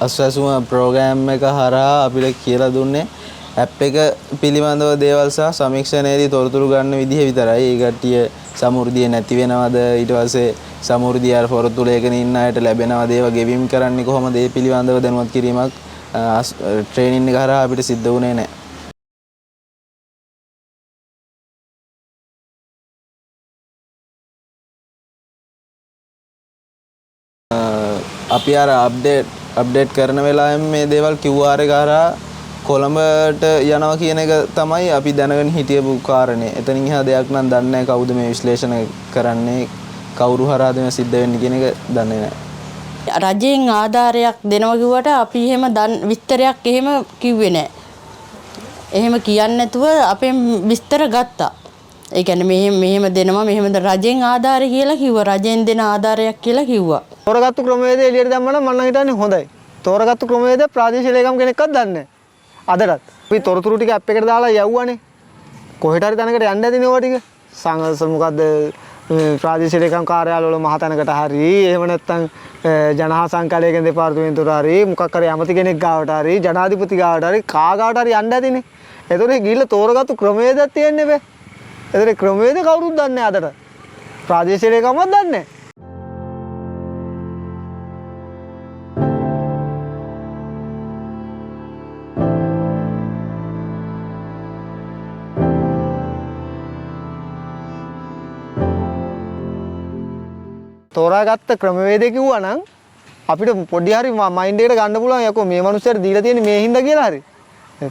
අස්වැසුම ප්‍රෝග්‍රෑම් එක හරහා අපිට කියලා දුන්නේ ඇප් එක පිළිබඳව දේවල් සහ සමීක්ෂණයේදී තොරතුරු ගන්න විදිහ විතරයි. ඒ කට්ටිය සමෘද්ධිය නැති වෙනවද, ඊට පස්සේ සමෘද්ධිය අර පොරොත්තු ලේඛන ඉන්න අයට ලැබෙනවද, ඒවා ගෙවීම් කරන්නේ කොහොමද, ඒ පිළිබඳව දැනුවත් කිරීමක් ට්‍රේනින් එක හරහා අපිට සිද්ධ වුණේ නැහැ. අපි අර අප්ඩේට් කරන වෙලාවෙම මේ දේවල් QR එක හරහා කොළඹට යනවා කියන එක තමයි අපි දැනගෙන හිටියපු කාරණේ. එතනින් එහා දෙයක් නම් දන්නේ නැහැ. කවුද මේ විශ්ලේෂණ කරන්නේ, කවුරු හරහාද මේ සිද්ධ වෙන්නේ කියන එක දන්නේ නැහැ. රජයෙන් ආධාරයක් දෙනවා කිව්වට අපි එහෙම විස්තරයක් එහෙම කිව්වේ නැහැ. එහෙම කියන්නේ නැතුව අපෙන් විස්තර ගත්තා. ඒ කියන්නේ මෙහෙම දෙනවා, මෙහෙම රජයෙන් ආධාරය කියලා කිව්වා. රජයෙන් දෙන ආධාරයක් කියලා කිව්වා. තෝරගත්තු ක්‍රමවේදය එළියට දැම්මම මම නම් හිතන්නේ හොඳයි. තෝරගත්තු ක්‍රමවේදය ප්‍රාදේශීය ලේකම් කෙනෙක්වත් දන්නේ නැහැ. අදටත් අපි තොරතුරු ටික ඇප් එකට දාලා යවුවානේ. කොහෙට හරි තැනකට යන්න ඇතිනේ ඔය ටික. මොකද්ද ප්‍රාදේශීය ලේකම් කාර්යාලවල මහ තැනකට හරි, එහෙම නැත්නම් ජනහා සංකලයකින් දෙපාර්තමේන්තුවට හරි, මොකක් හරි ඇමති කෙනෙක් ගාවට හරි, ජනාධිපති ගාවට හරි, කා ගාවට හරි යන්න ඇතිනේ. ඒතකොට ගිහිල්ලා තෝරගත්තු ක්‍රමවේදයක් තියෙන්නේ බෑ. ඒතකොට ක්‍රමවේද කවුරුත් දන්නේ නැහැ අදට. ප්‍රාදේශීය ලේකම්වත් දන්නේ නැහැ. තෝරාගත්ත ක්‍රමවේදය කිව්වා නම් අපිට පොඩි හරි මයින්ඩ් එකට ගන්න පුළුවන් යකෝ මේ මනුස්සයාට දීලා තියෙන්නේ මේ හින්දා කියලා හරි.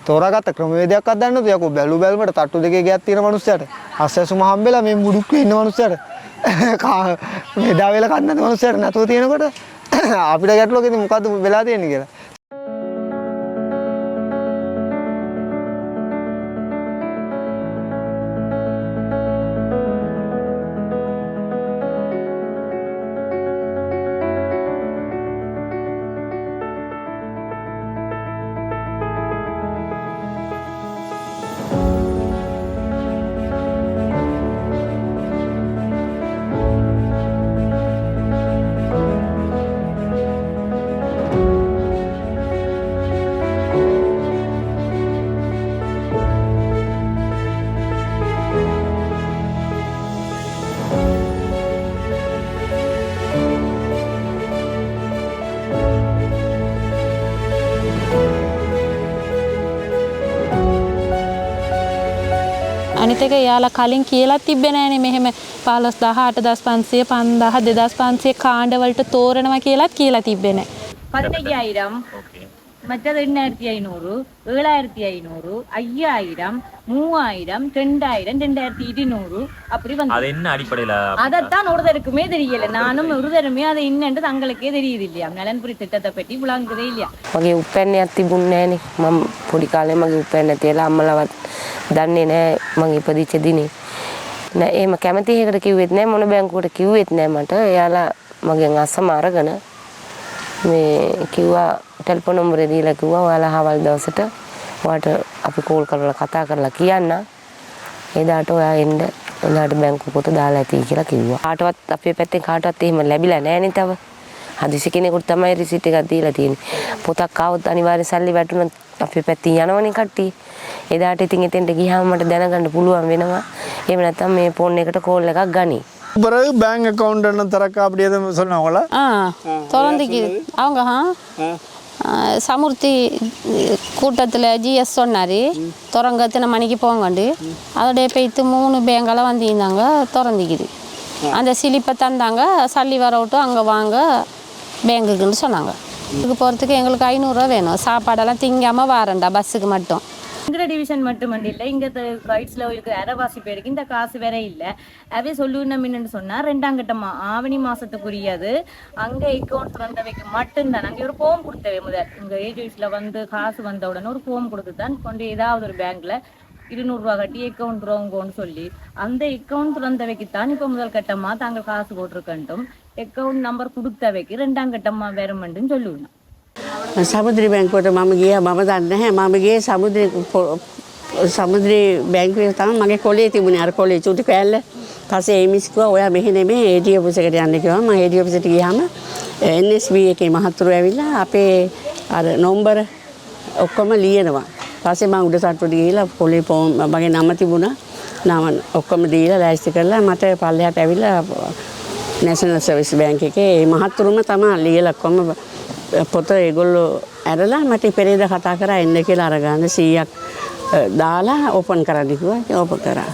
තෝරාගත්ත ක්‍රමවේදයක්වත් දන්නේ නැතු යකෝ බැලුමට තට්ටු දෙකේ ගෑක් තියෙන මනුස්සයාට අස්වැසුම හම්බෙලා මේ මුඩුක්කේ ඉන්න මනුස්සයාට මෙදා වෙලා කන්න නැති මනුස්සයාට නැතුව තියෙනකොට අපිට ගැටලුවක් ඉතින් මොකද්ද වෙලා තියෙන්නේ කියලා. අනිත් එක යාලා කලින් කියලා තිබ්බේ නෑනේ මෙහෙම 15000 8500 5000 2500 කාණ්ඩ වලට තෝරනවා කියලාත් කියලා තිබ්බේ නෑ. 15000 மற்றது 8500 7500 5000 3000 2000 2200 அப்படி வந்து அது என்ன அடிப்படையில அதத்தான் ஒருத்தருக்குமே தெரியல. நானும் ஒருத்தருமே அது என்னன்னு தங்களுக்கே தெரியுது இல்லையா. நலன்புரி திட்டத்தை பற்றி விளங்குதே இல்லையா. මගේ උපැන්නයක් තිබුණේ නෑනේ. මම පොඩි කාලේ මගේ උපැන්න තියලා අම්මලවත් දන්නේ නෑ මම ඉපදිච්ච දිනේ. නෑ එහෙම කැමති එකකට කිව්වෙත් නෑ මොන බැංකුවට කිව්වෙත් නෑ මට. එයාලා මගෙන් අසම අරගෙන මේ කිව්වා ටෙලිෆෝන් නම්බරේ දීලා කිව්වා ඔයාලා හවල් දවසට ඔයාට අපි කෝල් කරලා කතා කරලා කියන්න. එදාට ඔයා එන්න එදාට බැංකු පොත දාලා ඇති කියලා කිව්වා. කාටවත් අපේ පැත්තෙන් කාටවත් එහෙම ලැබිලා නෑනේ තව. හදිසි කෙනෙකුට තමයි රිසිට් එකක් දීලා තියෙන්නේ. පොතක් ආවොත් අනිවාර්යෙන් සල්ලි වැටුණොත් අපේ පැත්තෙන් යනවනේ කට්ටිය. එදාට ඉතින් එතෙන්ට ගියාම මට දැනගන්න පුළුවන් වෙනවා. එහෙම නැත්නම් මේ ෆෝන් එකට කෝල් එකක් ගනි. பிறகு பேங்க் அக்கௌண்ட் என்ன திறக்க அப்படி எதுவும் சொன்னாங்களா? திறந்துக்கு அவங்க சமுர்த்தி கூட்டத்தில் ஜிஎஸ் சொன்னார் திறங்க எத்தனை மணிக்கு போங்கண்டு அதோடைய போய்த்து 3 பேங்கெல்லாம் வந்திருந்தாங்க திறந்துக்குது. அந்த சிலிப்பை தந்தாங்க சல்லி வர விட்டு அங்கே வாங்க பேங்குக்குன்னு சொன்னாங்க. இதுக்கு போகிறதுக்கு எங்களுக்கு 500 ரூபா வேணும். சாப்பாடெல்லாம் திங்காமல் வரேன்டா பஸ்ஸுக்கு மட்டும். எங்கட டிவிஷன் மட்டுமண்டி இல்லை இங்கே கைட்ஸில் இருக்கிற அரைவாசி பேருக்கு இந்த காசு வேற இல்லை. அவே சொல்லணும் என்னன்னு சொன்னால் 2ஆம் கட்டமா ஆவணி மாதத்துக்குரியது அங்கே அக்கௌண்ட் வந்தவைக்கு மட்டும்தான். அங்கே ஒரு ஃபார்ம் கொடுத்தவே முதல் இங்கே ஏஜென்ஸில் வந்து காசு வந்த உடனே ஒரு ஃபார்ம் கொடுத்து தான் கொண்டு ஏதாவது ஒரு பேங்க்கில் 200 ரூபா கட்டி அக்கௌண்ட் துறவுங்கன்னு சொல்லி அந்த அக்கௌண்ட் துறந்தவைக்கு தான் இப்போ முதல் கட்டமாக தாங்கள் காசு போட்டிருக்கட்டும் அக்கௌண்ட் நம்பர் கொடுத்தவைக்கு 2ஆம் கட்டமாக வேறுமெண்டுன்னு சொல்லுவேன். සමුද්‍රී බැංකුවට මම ගියා. මම දන්නේ නැහැ. මම ගියේ සමුද්‍රී බැංකුවේ තමයි මගේ කොලේ තිබුණේ. අර කොලේ චුටි කෑල්ල. පස්සේ ඒ මිස් කිව්වා ඔයා මෙහෙ නෙමෙයි AD ඔෆිස් එකට යන්න කිව්වා. මම AD ඔෆිස් එකට ගියාම NSB එකේ මහතුරු ඇවිල්ලා අපේ අර නම්බර ඔක්කොම ලියනවා. පස්සේ මම උඩ තට්ටුවට ගිහිල්ලා කොලේ මගේ නම තිබුණා. නම ඔක්කොම දීලා ලෑස්ති කරලා මට පල්ලෙහාට ඇවිල්ලා නැෂනල් සර්විස් බැංක් එකේ මේ මහතුරුම තමයි ලියලා ඔක්කොම පොත ඒගොල්ලෝ ඇරලා මට පෙරේද කතා කරා එන්න කියලා අරගන්න 100ක් දාලා ඕපන් කරන්න කිව්වා. ඒක ඕපන් කරා.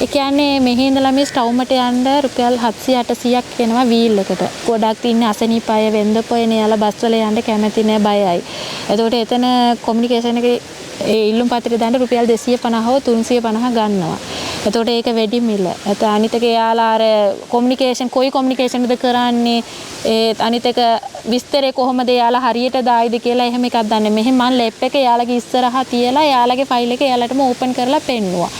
ඒ කියන්නේ මෙහි ඉඳලා මේ ස්ටව්මට යන්න රුපියල් 700-800ක් වෙනවා වීල් එකට. ගොඩක් ඉන්නේ අසනීප අය වෙන්දපොයනේ යාලා බස් වල යන්න කැමති නෑ බයයි. එතකොට එතන කොමියුනිකේෂන් එකේ ඒ ඉල්ලුම් පත්‍රය දාන්න රුපියල් 250 හෝ 350 ගන්නවා. එතකොට ඒක වැඩි මිල. එතන අනිත් එක යාලා අර කොමියුනිකේෂන් කොයි කොමියුනිකේෂන්ද කරන්නේ ඒ අනිත් එක විස්තරේ කොහොමද යාලා හරියට දායිද කියලා එහෙම එකක් දන්නේ. මෙහෙම මම ලැප් එක යාලගේ ඉස්සරහා තියලා යාලගේ ෆයිල් එක යාලටම ඕපන් කරලා පෙන්නුවා.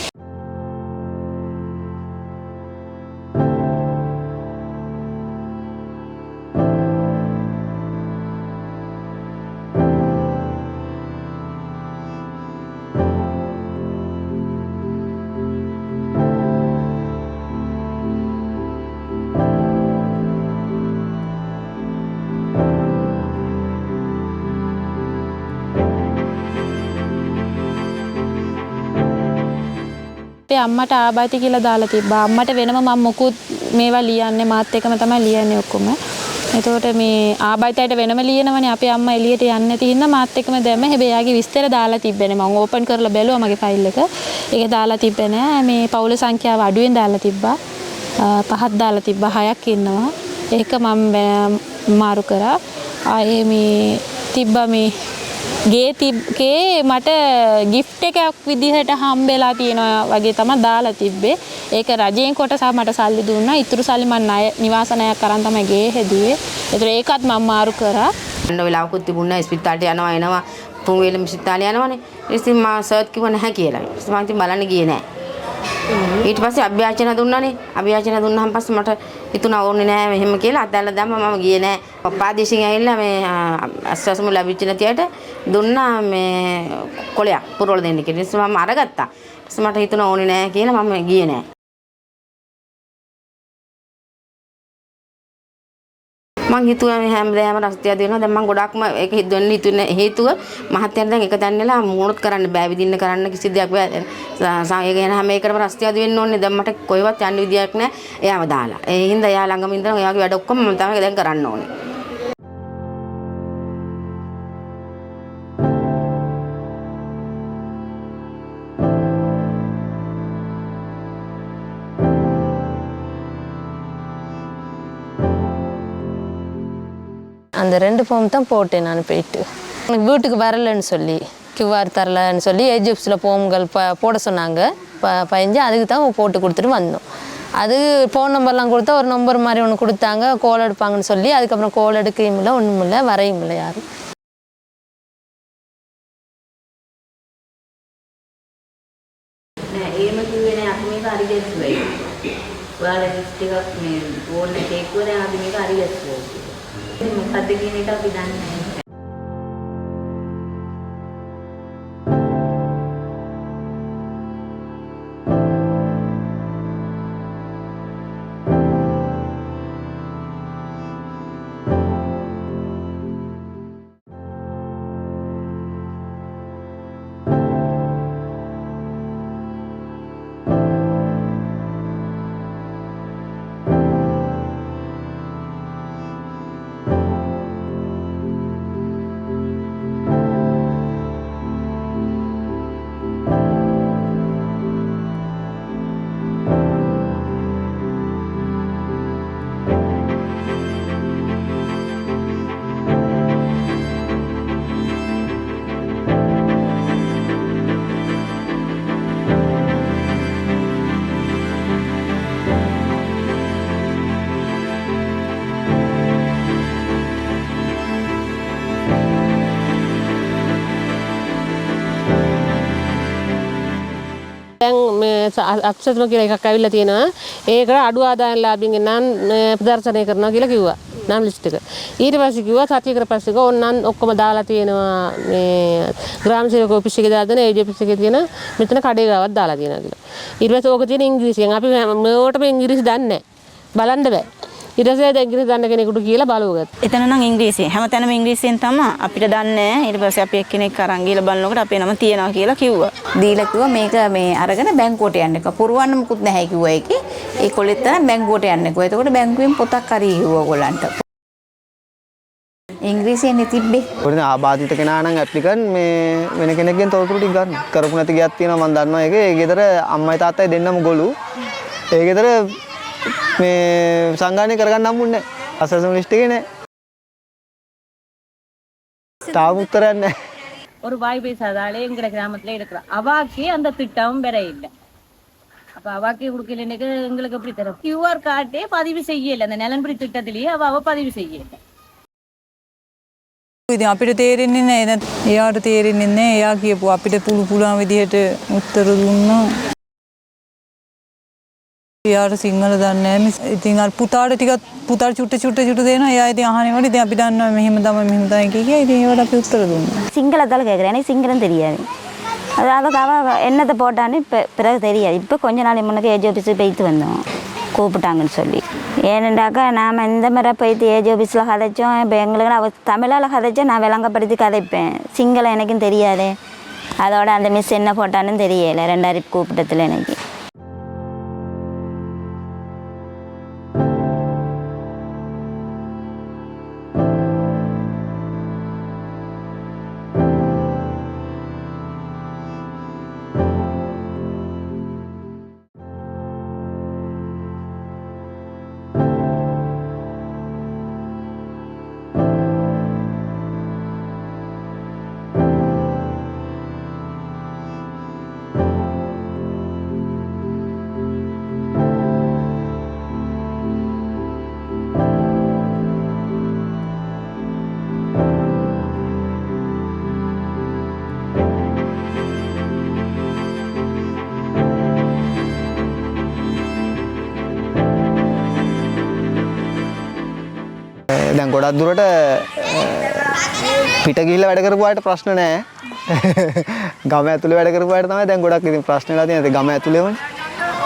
අම්මට ආබාති කියලා දාලා තිබ්බා. අම්මට වෙනම මම මොකුත් මේවා ලියන්නේ මාත් එක්කම තමයි ලියන්නේ ඔක්කොම. එතකොට මේ ආබාතියට වෙනම ලියනවනේ අපේ අම්මා එළියට යන්නේ නැති හින්දා මාත් එක්කම දැම්ම. හැබැයි යාගේ විස්තර දාලා තිබ්බනේ. මම ඕපන් කරලා බැලුවා මගේ ෆයිල් එක. ඒක දාලා තිබ්බේ නෑ. මේ පවුල සංඛ්‍යාව අඩුවෙන් දාලා තිබ්බා. 5ක් දාලා තිබ්බා 6ක් ඉන්නවා. ඒක මම මාරු කරා. ආයේ මේ තිබ්බා මේ ගේ මට ගිෆ්ට් එකක් විදිහට හම්බෙලා තියෙනවා වගේ තමයි දාලා තිබ්බේ. ඒක රජයෙන් කොටස මට සල්ලි දුන්නා. ඊටු සල්ලි මම නිවාස ණයක් අරන් තමයි ගේ හැදුවේ. ඒතර ඒකත් මම මාරු කරා. අන්න වෙලාවකුත් තිබුණා ඉස්පිරිතාලට යනවා එනවා. තුන් වේලම ඉස්පිරිතාලේ යනවනේ. ඉතින් මම සර්ච් කිව්ව නැහැ කියලා. ඉතින් මම ඉතින් බලන්න ගියේ නැහැ. ඊට පස්සේ අභ්‍යාචන දුන්නානේ. අභ්‍යාචන දුන්නාන් පස්සේ මට හිතුණා ඕනේ නෑ මෙහෙම කියලා අතල්ලා දැම්මා. මම ගියේ නෑ. පප්පා දේශින් ඇවිල්ලා මේ අස්වැසුම ලැබිච්ච නැතියට දුන්නා මේ කොලයක් පුරවල දෙන්න කියලා. ඉතින් මම අරගත්තා. ඊට මට හිතුණා ඕනේ නෑ කියලා මම ගියේ නෑ. මං හිතුවා මේ හැමදාම රස්තිය දෙනවා. දැන් මං ගොඩක්ම ඒක හිතෙන්න හේතුව මහත්යන් දැන් එක තැන් වෙලා මොනොත් කරන්න බෑ. විදින්න කරන්න කිසි දෙයක් බෑ. ඒක ගැන හැම එකටම රස්තිය දෙන්න ඕනේ. දැන් මට කොයිවත් යන්න විදියක් නෑ. එයාම දාලා. ඒ හින්දා එයා ළඟම ඉඳන් එයාගේ වැඩ ඔක්කොම මම තමයි දැන් කරන්න ඕනේ. அந்த 2 ஃபார்ம் தான் போட்டேன் நான் போயிட்டு. எனக்கு வீட்டுக்கு வரலன்னு சொல்லி கியூஆர் தரலன்னு சொல்லி ஏஜிப்ஸில் ஃபார்ம்கள் போட சொன்னாங்க. பயஞ்சு அதுக்கு தான் போட்டு கொடுத்துட்டு வந்தோம். அது ஃபோன் நம்பர்லாம் கொடுத்தா ஒரு நம்பர் மாதிரி ஒன்று கொடுத்தாங்க. கோல் எடுப்பாங்கன்னு சொல்லி அதுக்கப்புறம் கோல் எடுக்கையும் இல்லை ஒன்றும் இல்லை வரையும் இல்லை யாரும். ඒම කිව්වේ නෑ අපි මේක හරි ගැස්සුවයි. ඔයාලා ලිස්ට් එකක් මේ ඕන එකක් වල අපි මේක හරි ගැස්සුවා. මොකද්ද කියන එක අපි දන්නේ නැහැ. අත්සතුම කියලා එකක් ඇවිල්ලා තියෙනවා. ඒකට අඩු ආදායම් ලාභින් නම් ප්‍රදර්ශනය කරනවා කියලා කිව්වා. නම් ලිස්ට් එක. ඊට පස්සේ කිව්වා සතියකට පස්සේ ඕනනම් ඔක්කොම දාලා තියෙනවා මේ ග්‍රාම සේවක ඔෆිස් එකේ දාලා දෙන ඒජ් ඔෆිස් එකේ තියෙන මෙතන කඩේ ගාවක් දාලා තියෙනවා කියලා. ඊට පස්සේ ඕක තියෙන ඉංග්‍රීසියෙන් අපි මේවටම ඉංග්‍රීසි දන්නේ නැහැ. බලන්න බෑ. ඊට පස්සේ දැන් ඉංග්‍රීසි දන්න කෙනෙකුට කියලා බලවගත්තා. එතන නම් ඉංග්‍රීසියෙන් හැමතැනම ඉංග්‍රීසියෙන් තමයි අපිට දන්නේ. ඊට පස්සේ අපි එක්කෙනෙක් අරන් ගිහලා බලනකොට අපේ නම තියනවා කියලා කිව්වා. දීලා කිව්වා මේක මේ අරගෙන බැංකුවට යන්න එක. පුරවන්න මුකුත් නැහැ කිව්වා ඒකේ. ඒකොල්ලෙත් තමයි බැංකුවට යන්නකෝ. එතකොට බැංකුවෙන් පොතක් හරි කිව්වා ඔයගොල්ලන්ට. ඉංග්‍රීසියෙන් තිබ්බේ. පොඩි ආබාධිත කෙනා නම් ඇප්ලිකන්ට් මේ වෙන කෙනෙක්ගෙන් තොරතුරු ටික ගන්න. කරපු නැති ගියක් තියෙනවා මම දන්නවා ඒක. ඒ ගෙදර අම්මයි තාත්තයි දෙන්නම ගොළු. ඒ ගෙදර මේ සංගාණය කරගන්න හම්බුන්නේ නැහැ. අසසම ලිස්ට් එකේ නැහැ. තාම උත්තරයක් නැහැ. ஒரு வாய்ப்பை சாதாலே எங்கிற கிராமத்துல இருக்கிறோம். அவாக்கே அந்த திட்டம் வேற இல்லை. அப்ப அவாக்கே கொடுக்கலன்னு எங்களுக்கு எப்படி தரும்? QR கார்டே பதிவு செய்யல. அந்த நலன்புரி திட்டத்திலேயே அவ பதிவு செய்யல. ඉතින් අපිට තේරෙන්නේ නැහැ. එයාට තේරෙන්නේ නැහැ. එයා කියපුවා අපිට පුළුවන් විදිහට උත්තර දුන්නා. එයාට සිංහල දන්නේ නැහැ. ඉතින් අර පුතාට ටිකක් පුතාට චුට්ට දෙනවා. එයා ඉතින් අහන්නේ වලදී දැන් අපි දන්නවා මෙහෙම තමයි කිය. ඉතින් ඒවට අපි උත්තර දුන්නා. சிங்கள தால கேட்குறேன் எனக்கு சிங்களம் தெரியாது அதாவது அவ என்னத்தை போட்டான்னு பிறகு தெரியாது இப்போ கொஞ்ச நாள் முன்னே ஏஜ் ஆஃபீஸுக்கு போயிட்டு வந்தோம் கூப்பிட்டாங்கன்னு சொல்லி ஏனெண்டாக்கா நாம் இந்த மாதிரி போயிட்டு ஏஜ் ஆஃபீஸில் கதைச்சோம் இப்போ எங்களுக்கு அவள் தமிழால் கதைச்சா நான் விளங்கப்படுத்தி கதைப்பேன் சிங்களம் எனக்கும் தெரியாது அதோட அந்த மிஸ் என்ன போட்டான்னு தெரியலை 2000 கூப்பிட்டத்தில் எனக்கு දැන් ගොඩක් දුරට පිට ගිහිල්ලා වැඩ කරපු අයට ප්‍රශ්න නැහැ. ගම ඇතුලේ වැඩ කරපු අයට තමයි දැන් ගොඩක් ඉතින් ප්‍රශ්න වෙලා තියෙන්නේ. ගම ඇතුලේමනේ.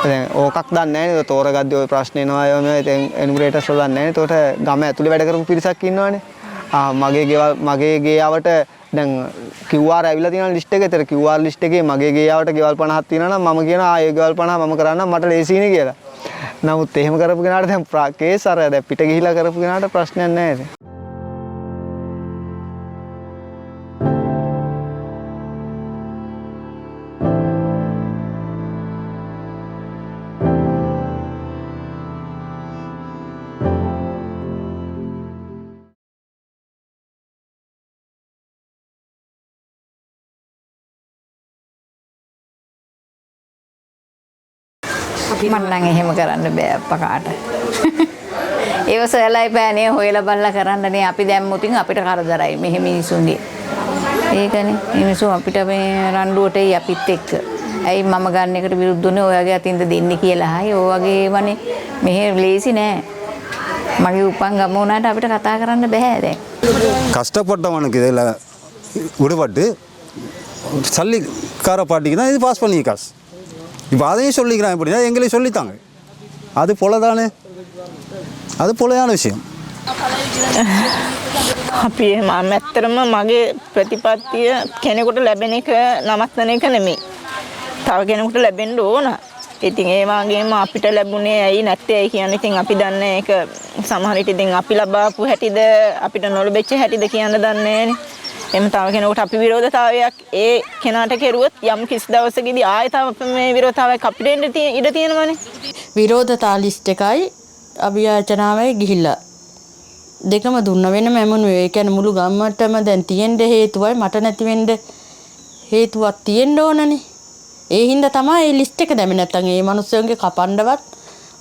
දැන් ඕකක් දන්නේ නැහැ නේද? තෝරගද්දී ওই ප්‍රශ්න එනවා ඒවා ඉතින් එනුමරේටර්ස් වල දන්නේ නැහැ. ඒකට ගම ඇතුලේ වැඩ කරපු පිරිසක් ඉන්නවනේ. මගේ ගේයාවට දැන් QR ඇවිල්ලා තියෙන ලිස්ට් එකේ. ඒතර QR ලිස්ට් එකේ මගේ ගේයාවට ගෙවල් 50ක් තියෙනවා නම් මම කියනවා ඒ ගෙවල් 50 මම කරන්නම් මට ලේසියිනේ කියලා. නමුත් එහෙම කරපු කෙනාට දැන් කේස් අර දැන් පිට ගිහිලා කරපු කෙනාට ප්‍රශ්නයක් නැහැ ඉතින්. මට නම් එහෙම කරන්න බෑ අප්පකාට. ඒව සොයලායි බෑනේ හොයලා බලලා කරන්නනේ අපි දැම්මුතින් අපිට කරදරයි මෙහෙම මිනිසුන්ගේ. ඒකනේ මිනිස්සු අපිට මේ රණ්ඩුවට එයි අපිත් එක්ක. ඇයි මම ගන්න එකට විරුද්ධුනේ ඔයගේ අතින්ද දෙන්නේ කියලා. හයි ඔය වගේ වනේ මෙහෙ ලේසි නෑ. මගේ උපන් ගම උනාට අපිට කතා කරන්න බෑ දැන්. கஷ்டப்பட்டவனுக்கு இதில் விடுபட்டு சல்லிக்கார பாட்டிக்கு தான் இது பாஸ் பண்ணி காசு இப்போ அதையும் சொல்லிக்கிறான் எப்படின்னா எங்களையும் சொல்லித்தாங்க அது போல தானே அது போலையான விஷயம் අපි මම ඇත්තටම මගේ ප්‍රතිපත්තිය කෙනෙකුට ලැබෙන එක නවත්තන එක නෙමෙයි. තව කෙනෙකුට ලැබෙන්න ඕන. ඉතින් ඒ වගේම අපිට ලැබුණේ ඇයි නැත්තේ ඇයි කියන්නේ ඉතින් අපි දන්නේ ඒක සමහර විට ඉතින් අපි ලබාපු හැටිද අපිට නොලැබෙච්ච හැටිද කියන්න දන්නේ නැහැනේ. එම් තව කෙනෙකුට අපි විරෝධතාවයක් ඒ කෙනාට කෙරුවොත් යම් කිසි දවසකදී ආයෙ තව මේ විරෝධතාවයක් අපිට එන්න ඉඩ තියෙනවනේ. විරෝධතා ලිස්ට් එකයි අභියාචනාවයි ගිහිල්ලා දෙකම දුන්න වෙන මැමුණුවේ. ඒ කියන්නේ මුළු ගම්මටම දැන් තියෙන්න හේතුවයි මට නැති වෙන්න හේතුවක් තියෙන්න ඕනනේ. ඒ හින්දා තමයි මේ ලිස්ට් එක දැම්මේ. නැත්තම් මේ මිනිස්සුන්ගේ කපන්නවත්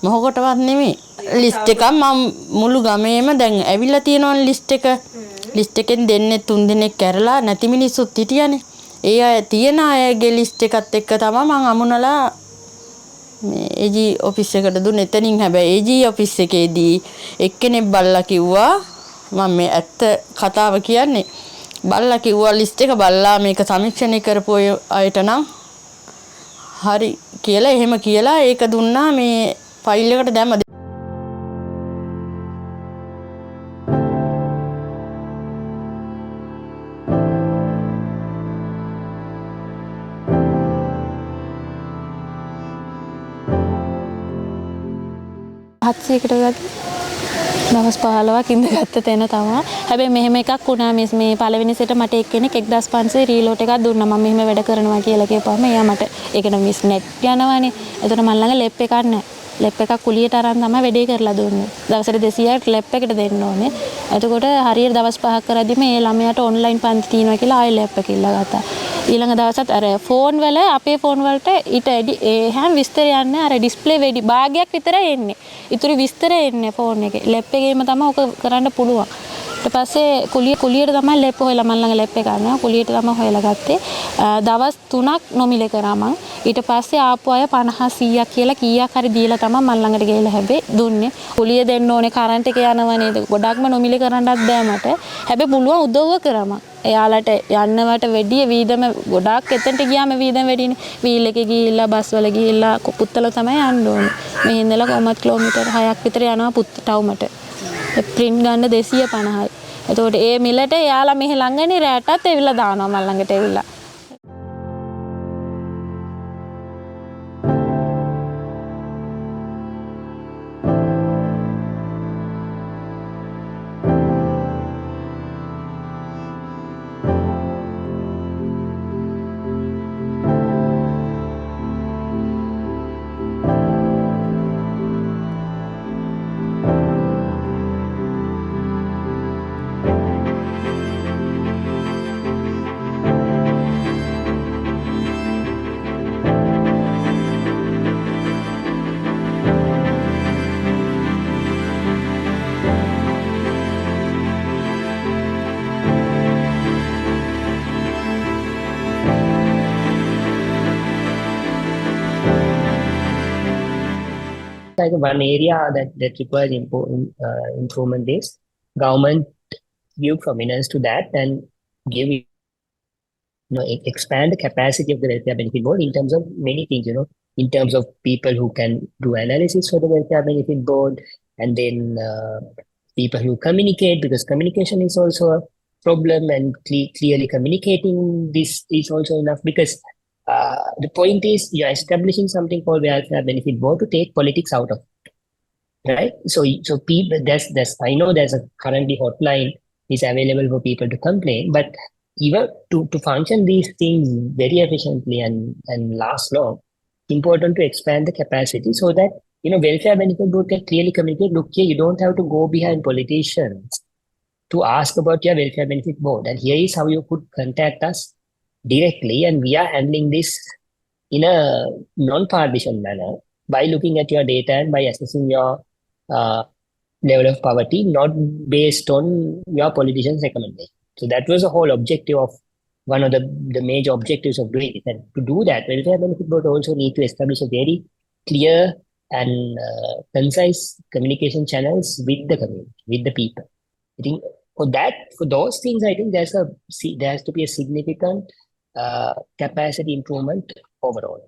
මොහොකටවත් නෙමෙයි. ලිස්ට් එක මම මුළු ගමේම දැන් ඇවිල්ලා තියෙනවනේ ලිස්ට් එක. ලිස්ට් එකෙන් දෙන්නේ 3 දෙනෙක් කැරලා නැති මිනිස්සුත් හිටියානේ. ඒ අය තියෙන අයගේ ලිස්ට් එකත් එක්ක තමයි මම අමුණලා මේ AG ඔෆිස් එකට දුන්නේ. එතනින් හැබැයි AG ඔෆිස් එකේදී එක්කෙනෙක් බල්ලා කිව්වා මම මේ ඇත්ත කතාව කියන්නේ. බල්ලා කිව්වා ලිස්ට් එක බල්ලා මේක සමීක්ෂණය කරපු අයට නම් හරි කියලා එහෙම කියලා ඒක දුන්නා මේ ෆයිල් එකට දැම්ම. හත්සියකට ගත්තා. දවස් 15ක් ඉඳගත්ත තැන තමයි. හැබැයි මෙහෙම එකක් වුණා මේ පළවෙනි සෙට මට එක්කෙනෙක් 1500 රීලෝඩ් එකක් දුන්නා. මම මෙහෙම වැඩ කරනවා කියලා කියපුවාම එයා මට ඒකට මිස් නෙට් යනවනේ. එතකොට මම ළඟ ලෙප් එකක් නැහැ. ලෙප් එකක් කුලියට අරන් තමයි වැඩේ කරලා දුන්නේ. දවසට 200ක් ලෙප් එකට දෙන්න ඕනේ. එතකොට හරියට දවස් 5ක් කරද්දි මේ ළමයාට ඔන්ලයින් පන්ති තියෙනවා කියලා ආයෙ ලෙප් එක ඉල්ල ගත්තා. ඊළඟ දවසත් අර ෆෝන් වල අපේ ෆෝන් වලට ඊට ඒ හැම විස්තර යන්නේ අර ඩිස්ප්ලේ වෙඩි භාගයක් විතරයි එන්නේ. ඉතුරු විස්තර එන්නේ ෆෝන් එකේ. ලෙප් එකේම තමයි ඔක කරන්න පුළුවන්. ඊට පස්සේ කුලියට තමයි ලෙප් හොයලා මම ළඟ ලෙප් එක ගන්නවා. කුලියට තමයි හොයලා ගත්තේ. දවස් 3ක් නොමිලේ කරා මං. ඊට පස්සේ ආපු අය 50 100ක් කියලා කීයක් හරි දීලා තමයි මම ළඟට ගිහලා හැබැයි දුන්නේ. කුලිය දෙන්න ඕනේ කරන්ට් එක යනවා නේද? ගොඩක්ම නොමිලේ කරන්නත් බෑ මට. හැබැයි පුළුවන් උදව්ව කරා මං. එයාලට යන්නවට වැඩිය වීදම ගොඩාක් එතනට ගියාම වීදම වැඩිනේ. වීල් එකේ ගිහිල්ලා බස් වල ගිහිල්ලා පුත්තල තමයි යන්න ඕනේ. මේ ඉඳලා කොහොමත් කිලෝමීටර් 6ක් විතර යනවා ටවුමට. ප්‍රින්ට් ගන්න 250යි. එතකොට ඒ මිලට එයාලා මෙහි ළඟනේ රැටත් එවිලා දානවා මල් ළඟට එවිලා. Like one area that requires improvement is government give prominence to that and give expand the capacity of the welfare benefit board in terms of many things, in terms of people who can do analysis for the welfare benefit board, and then people who communicate, because communication is also a problem, and clearly communicating this is also enough, because the point is you're establishing something called welfare benefit board to take politics out of it, right? So people, there's I know there's a currently hotline is available for people to complain, but even to function these things very efficiently and last long, important to expand the capacity so that welfare benefit board can clearly communicate. Look here, you don't have to go behind politicians to ask about your welfare benefit board, and here is how you could contact us directly, and we are handling this in a non-partisan manner by looking at your data and by assessing your level of poverty, not based on your politician's recommendation. So that was the whole objective of one of the major objectives of doing it. And to do that, welfare benefit board also need to establish a very clear and concise communication channels with the community, with the people. I think for those things, I think there has to be a significant capacity improvement overall.